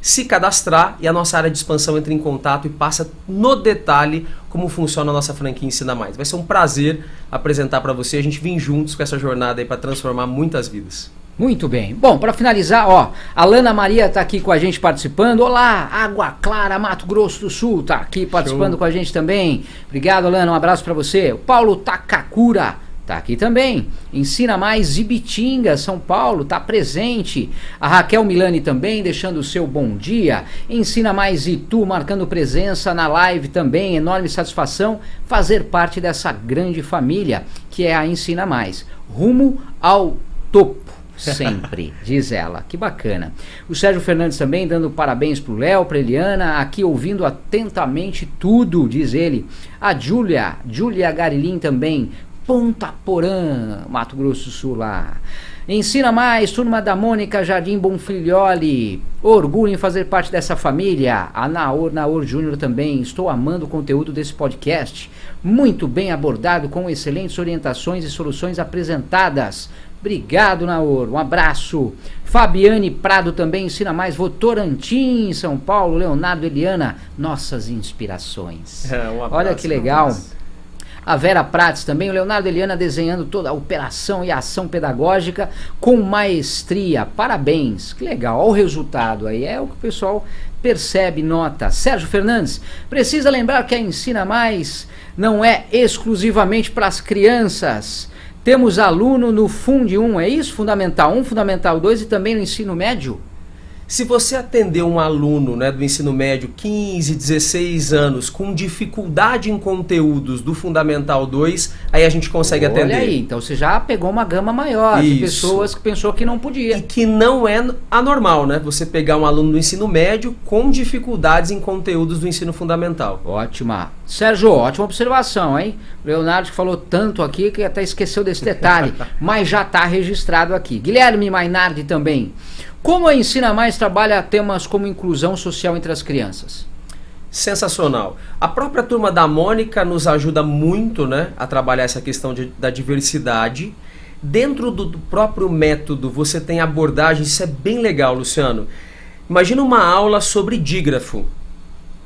Speaker 2: se cadastrar e a nossa área de expansão entra em contato e passa no detalhe como funciona a nossa franquia Ensina Mais. Vai ser um prazer apresentar para você, a gente vir juntos com essa jornada aí para transformar muitas vidas.
Speaker 1: Muito bem. Bom, para finalizar, a Lana Maria está aqui com a gente participando. Olá, Água Clara, Mato Grosso do Sul, está aqui participando com a gente também. Obrigado, Lana, um abraço para você. O Paulo Takakura está aqui também. Ensina Mais Ibitinga, São Paulo, está presente. A Raquel Milani também, deixando o seu bom dia. Ensina Mais Itu, marcando presença na live também. Enorme satisfação fazer parte dessa grande família que é a Ensina Mais. Rumo ao topo. Sempre, diz ela. Que bacana. O Sérgio Fernandes também dando parabéns pro Léo, pra Eliana, aqui ouvindo atentamente tudo, diz ele. A Júlia Garilin também, Ponta Porã, Mato Grosso do Sul lá. Ensina Mais, Turma da Mônica, Jardim Bonfilholi. Orgulho em fazer parte dessa família. A Naor Júnior também. Estou amando o conteúdo desse podcast. Muito bem abordado, com excelentes orientações e soluções apresentadas. Obrigado, Naor. Um abraço. Fabiane Prado também, Ensina Mais, Votorantim, São Paulo. Leonardo, Eliana, nossas inspirações.
Speaker 2: Um abraço,
Speaker 1: olha que legal. A Vera Prates também, o Leonardo e Eliana desenhando toda a operação e a ação pedagógica com maestria. Parabéns. Que legal. Olha o resultado aí. É o que o pessoal percebe, nota. Sérgio Fernandes, precisa lembrar que a Ensina Mais não é exclusivamente para as crianças. Temos aluno no Fund 1, é isso? Fundamental 1, Fundamental 2 e também no ensino médio?
Speaker 2: Se você atender um aluno, né, do ensino médio, 15, 16 anos, com dificuldade em conteúdos do Fundamental 2, aí a gente consegue atender.
Speaker 1: Olha aí, então você já pegou uma gama maior de pessoas que pensou que não podia.
Speaker 2: E que não é anormal, né? Você pegar um aluno do ensino médio com dificuldades em conteúdos do ensino fundamental.
Speaker 1: Ótima. Sérgio, ótima observação, hein? O Leonardo falou tanto aqui que até esqueceu desse detalhe, mas já está registrado aqui. Guilherme Mainardi também. Como a Ensina Mais trabalha temas como inclusão social entre as crianças?
Speaker 2: Sensacional. A própria Turma da Mônica nos ajuda muito, né, a trabalhar essa questão da diversidade. Dentro do próprio método você tem abordagens, isso é bem legal, Luciano. Imagina uma aula sobre dígrafo.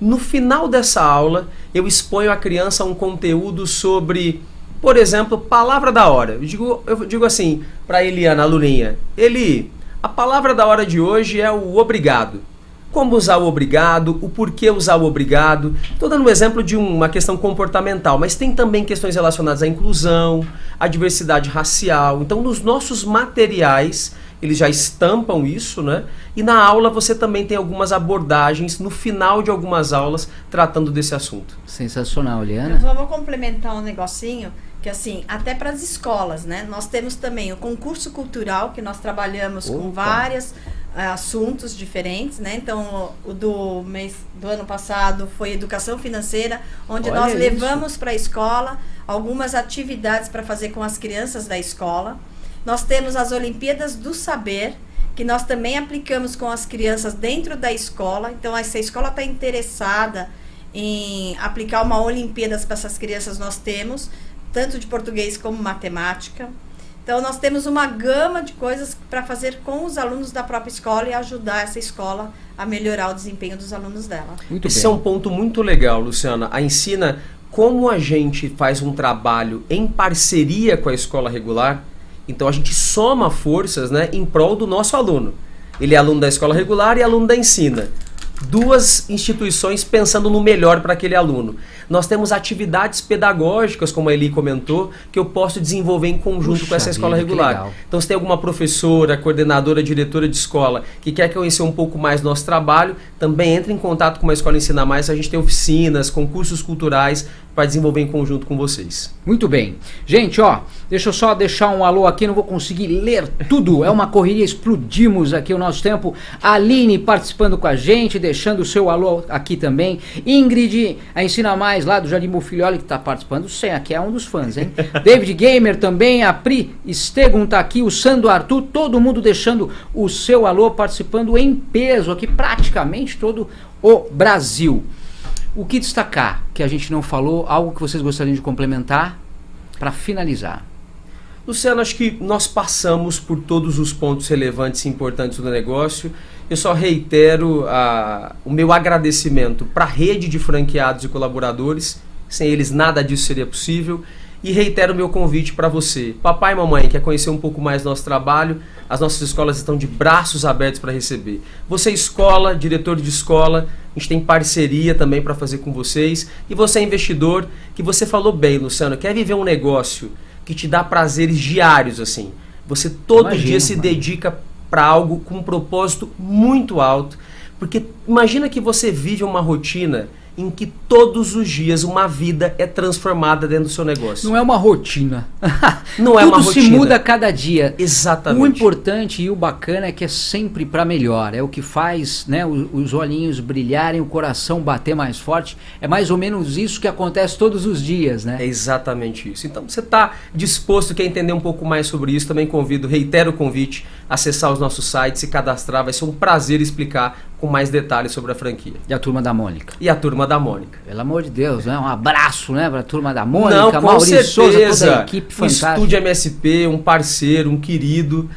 Speaker 2: No final dessa aula, eu exponho à criança um conteúdo sobre, por exemplo, palavra da hora. Eu digo assim para a Eliana, a aluninha, a palavra da hora de hoje é o obrigado. Como usar o obrigado, o porquê usar o obrigado. Estou dando um exemplo de uma questão comportamental, mas tem também questões relacionadas à inclusão, à diversidade racial. Então, nos nossos materiais, eles já estampam isso, né? E na aula você também tem algumas abordagens, no final de algumas aulas, tratando desse assunto.
Speaker 1: Sensacional, Liana.
Speaker 3: Eu só vou complementar um negocinho, que assim, até para as escolas, né? Nós temos também o concurso cultural, que nós trabalhamos com vários assuntos diferentes, né? Então, o do ano passado foi educação financeira, onde nós levamos para a escola algumas atividades para fazer com as crianças da escola. Nós temos as Olimpíadas do Saber, que nós também aplicamos com as crianças dentro da escola. Então, se a escola está interessada em aplicar uma Olimpíadas para essas crianças, nós temos, tanto de português como matemática. Então, nós temos uma gama de coisas para fazer com os alunos da própria escola e ajudar essa escola a melhorar o desempenho dos alunos dela.
Speaker 2: Esse é um ponto muito legal, Luciana. A Ensina, como a gente faz um trabalho em parceria com a escola regular, então a gente soma forças, né, em prol do nosso aluno. Ele é aluno da escola regular e aluno da Ensina. Duas instituições pensando no melhor para aquele aluno. Nós temos atividades pedagógicas, como a Eli comentou, que eu posso desenvolver em conjunto com essa escola regular. Então, se tem alguma professora, coordenadora, diretora de escola que quer conhecer um pouco mais do nosso trabalho, também entre em contato com a Escola Ensina Mais. A gente tem oficinas, concursos culturais para desenvolver em conjunto com vocês.
Speaker 1: Muito bem. Gente, ó, deixa eu só deixar um alô aqui, não vou conseguir ler tudo. É uma correria, explodimos aqui o nosso tempo. A Aline participando com a gente, deixando o seu alô aqui também. Ingrid, a Ensina Mais lá do Jardim Bufilioli, que está participando. Sim, aqui é um dos fãs, hein? David Gamer também, a Pri Estegon tá aqui, o Sandro Arthur, todo mundo deixando o seu alô, participando em peso aqui, praticamente todo o Brasil. O que destacar que a gente não falou, algo que vocês gostariam de complementar para finalizar?
Speaker 2: Luciano, acho que nós passamos por todos os pontos relevantes e importantes do negócio. Eu só reitero o meu agradecimento para a rede de franqueados e colaboradores. Sem eles nada disso seria possível. E reitero o meu convite para você. Papai e mamãe, quer conhecer um pouco mais do nosso trabalho? As nossas escolas estão de braços abertos para receber. Você escola, diretor de escola, a gente tem parceria também para fazer com vocês. E você investidor, que você falou bem, Luciano, quer viver um negócio que te dá prazeres diários, assim. Você todo dia se dedica para algo com um propósito muito alto. Porque imagina que você vive uma rotina em que todos os dias uma vida é transformada dentro do seu negócio.
Speaker 1: Não é uma rotina.
Speaker 2: Não é uma rotina.
Speaker 1: Tudo se muda a cada dia.
Speaker 2: Exatamente.
Speaker 1: O importante e o bacana é que é sempre para melhor. É o que faz, né, os olhinhos brilharem, o coração bater mais forte. É mais ou menos isso que acontece todos os dias, né?
Speaker 2: É exatamente isso. Então, você está disposto, quer entender um pouco mais sobre isso, também reitero o convite, acessar os nossos sites, se cadastrar. Vai ser um prazer explicar com mais detalhes sobre a franquia.
Speaker 1: E a Turma da Mônica?
Speaker 2: E a Turma da Mônica.
Speaker 1: Pelo amor de Deus, né? Um abraço, né, para a Turma da Mônica,
Speaker 2: Não, com
Speaker 1: Maurício
Speaker 2: certeza.
Speaker 1: Souza, toda a equipe fantástica.
Speaker 2: O Estúdio MSP, um parceiro, um querido.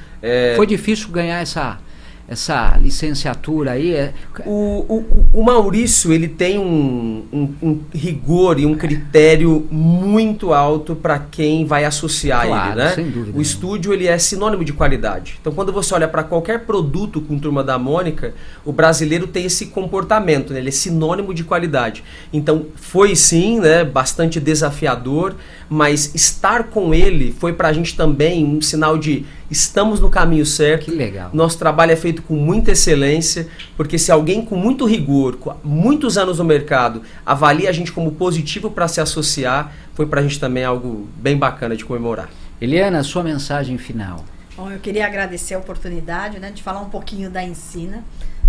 Speaker 1: Foi difícil ganhar essa licenciatura aí?
Speaker 2: O Maurício, ele tem um rigor e um critério muito alto para quem vai associar ele, né?
Speaker 1: Sem dúvida.
Speaker 2: O estúdio, ele é sinônimo de qualidade. Então, quando você olha para qualquer produto com Turma da Mônica, o brasileiro tem esse comportamento, né? Ele é sinônimo de qualidade. Então, foi sim, né, bastante desafiador, mas estar com ele foi para a gente também um sinal de estamos no caminho certo.
Speaker 1: Que legal.
Speaker 2: Nosso trabalho é feito com muita excelência, porque se alguém com muito rigor, com muitos anos no mercado, avalia a gente como positivo para se associar, foi para a gente também algo bem bacana de comemorar.
Speaker 1: Eliana, sua mensagem final.
Speaker 3: Bom, eu queria agradecer a oportunidade, né, de falar um pouquinho da Ensina,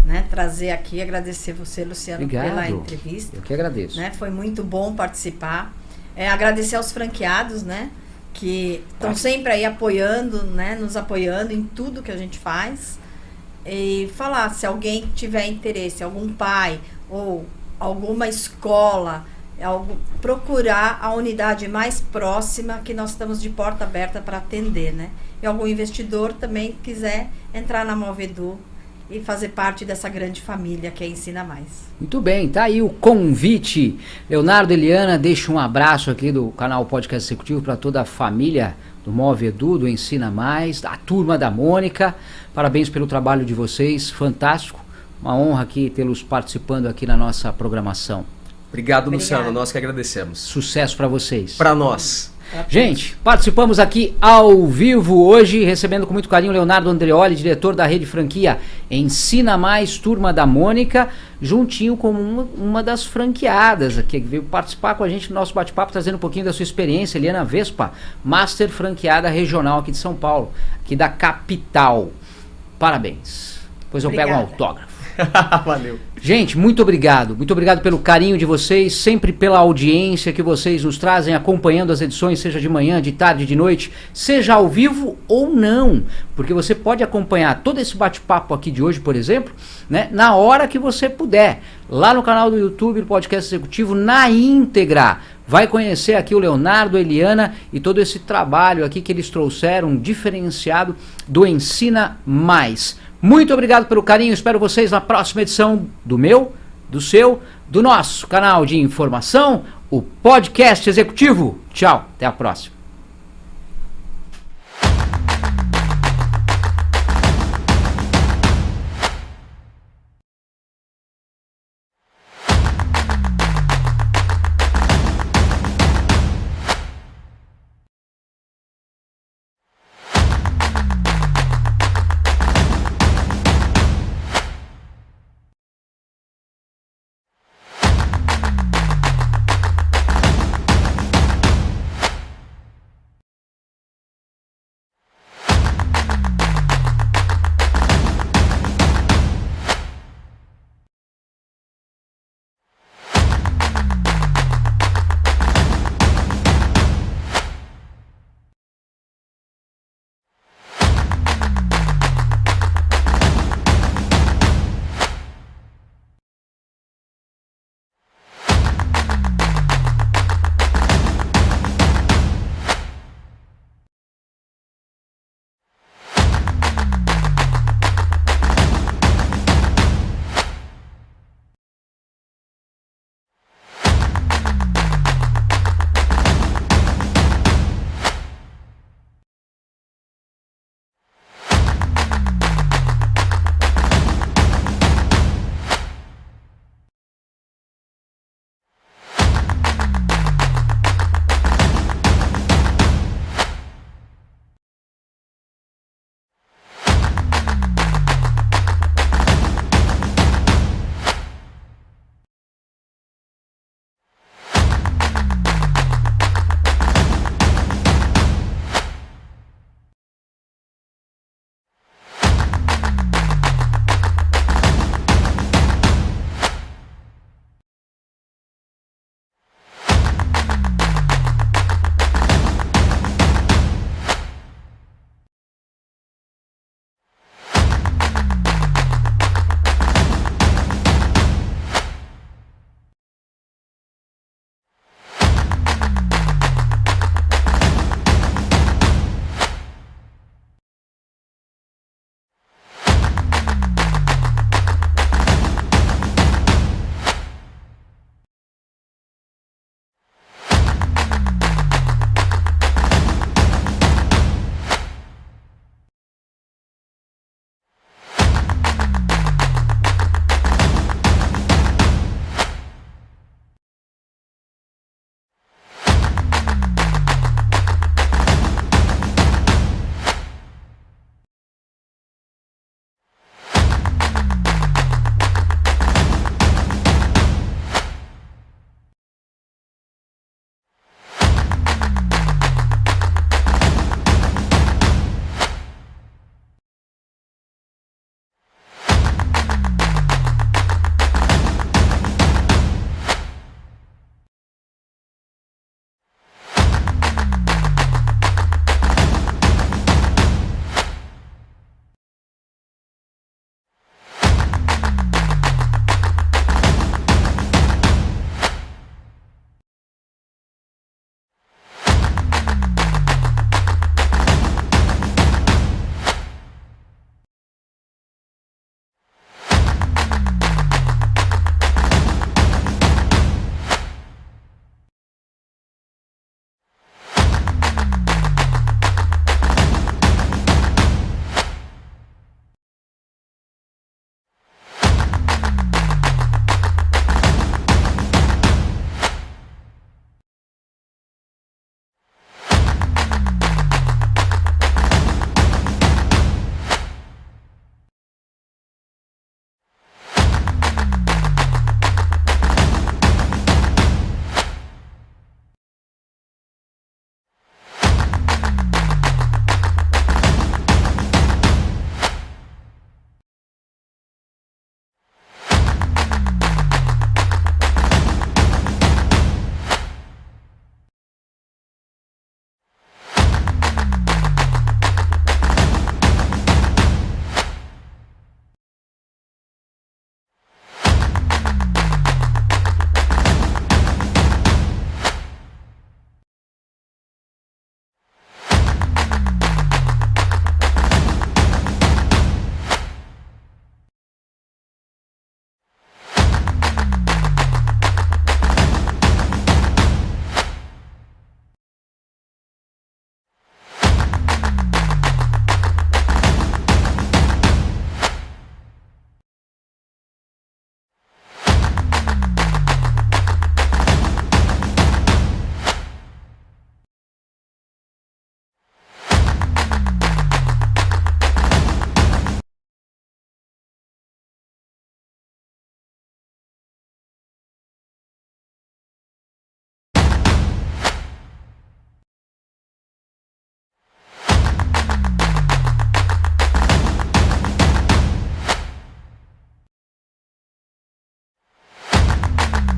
Speaker 3: né, trazer aqui, agradecer você, Luciano, pela entrevista.
Speaker 1: Eu que agradeço.
Speaker 3: Né, foi muito bom participar. Agradecer aos franqueados, né, que estão sempre aí apoiando, né, nos apoiando em tudo que a gente faz. E falar, se alguém tiver interesse, algum pai ou alguma escola, procurar a unidade mais próxima, que nós estamos de porta aberta para atender, né? E algum investidor também quiser entrar na Movedu e fazer parte dessa grande família que é Ensina Mais.
Speaker 1: Muito bem, tá aí o convite. Leonardo, Eliana, deixa um abraço aqui do canal Podcast Executivo para toda a família do Movedu, do Ensina Mais, da Turma da Mônica. Parabéns pelo trabalho de vocês, fantástico. Uma honra aqui tê-los participando aqui na nossa programação.
Speaker 2: Obrigado, Luciano, nós que agradecemos.
Speaker 1: Sucesso para vocês.
Speaker 2: Para nós.
Speaker 1: Gente, participamos aqui ao vivo hoje, recebendo com muito carinho o Leonardo Andreoli, diretor da rede franquia Ensina Mais, Turma da Mônica, juntinho com uma das franqueadas aqui, que veio participar com a gente no nosso bate-papo, trazendo um pouquinho da sua experiência, Eliana Vespa, master franqueada regional aqui de São Paulo, aqui da capital. Parabéns. Depois eu pego um autógrafo.
Speaker 2: Valeu.
Speaker 1: Gente, muito obrigado pelo carinho de vocês, sempre pela audiência que vocês nos trazem, acompanhando as edições, seja de manhã, de tarde, de noite, seja ao vivo ou não, porque você pode acompanhar todo esse bate-papo aqui de hoje, por exemplo, né, na hora que você puder, lá no canal do YouTube do Podcast Executivo, na íntegra. Vai conhecer aqui o Leonardo, a Eliana e todo esse trabalho aqui que eles trouxeram, diferenciado do Ensina Mais. Muito obrigado pelo carinho, espero vocês na próxima edição do meu, do seu, do nosso canal de informação, o Podcast Executivo. Tchau, até a próxima.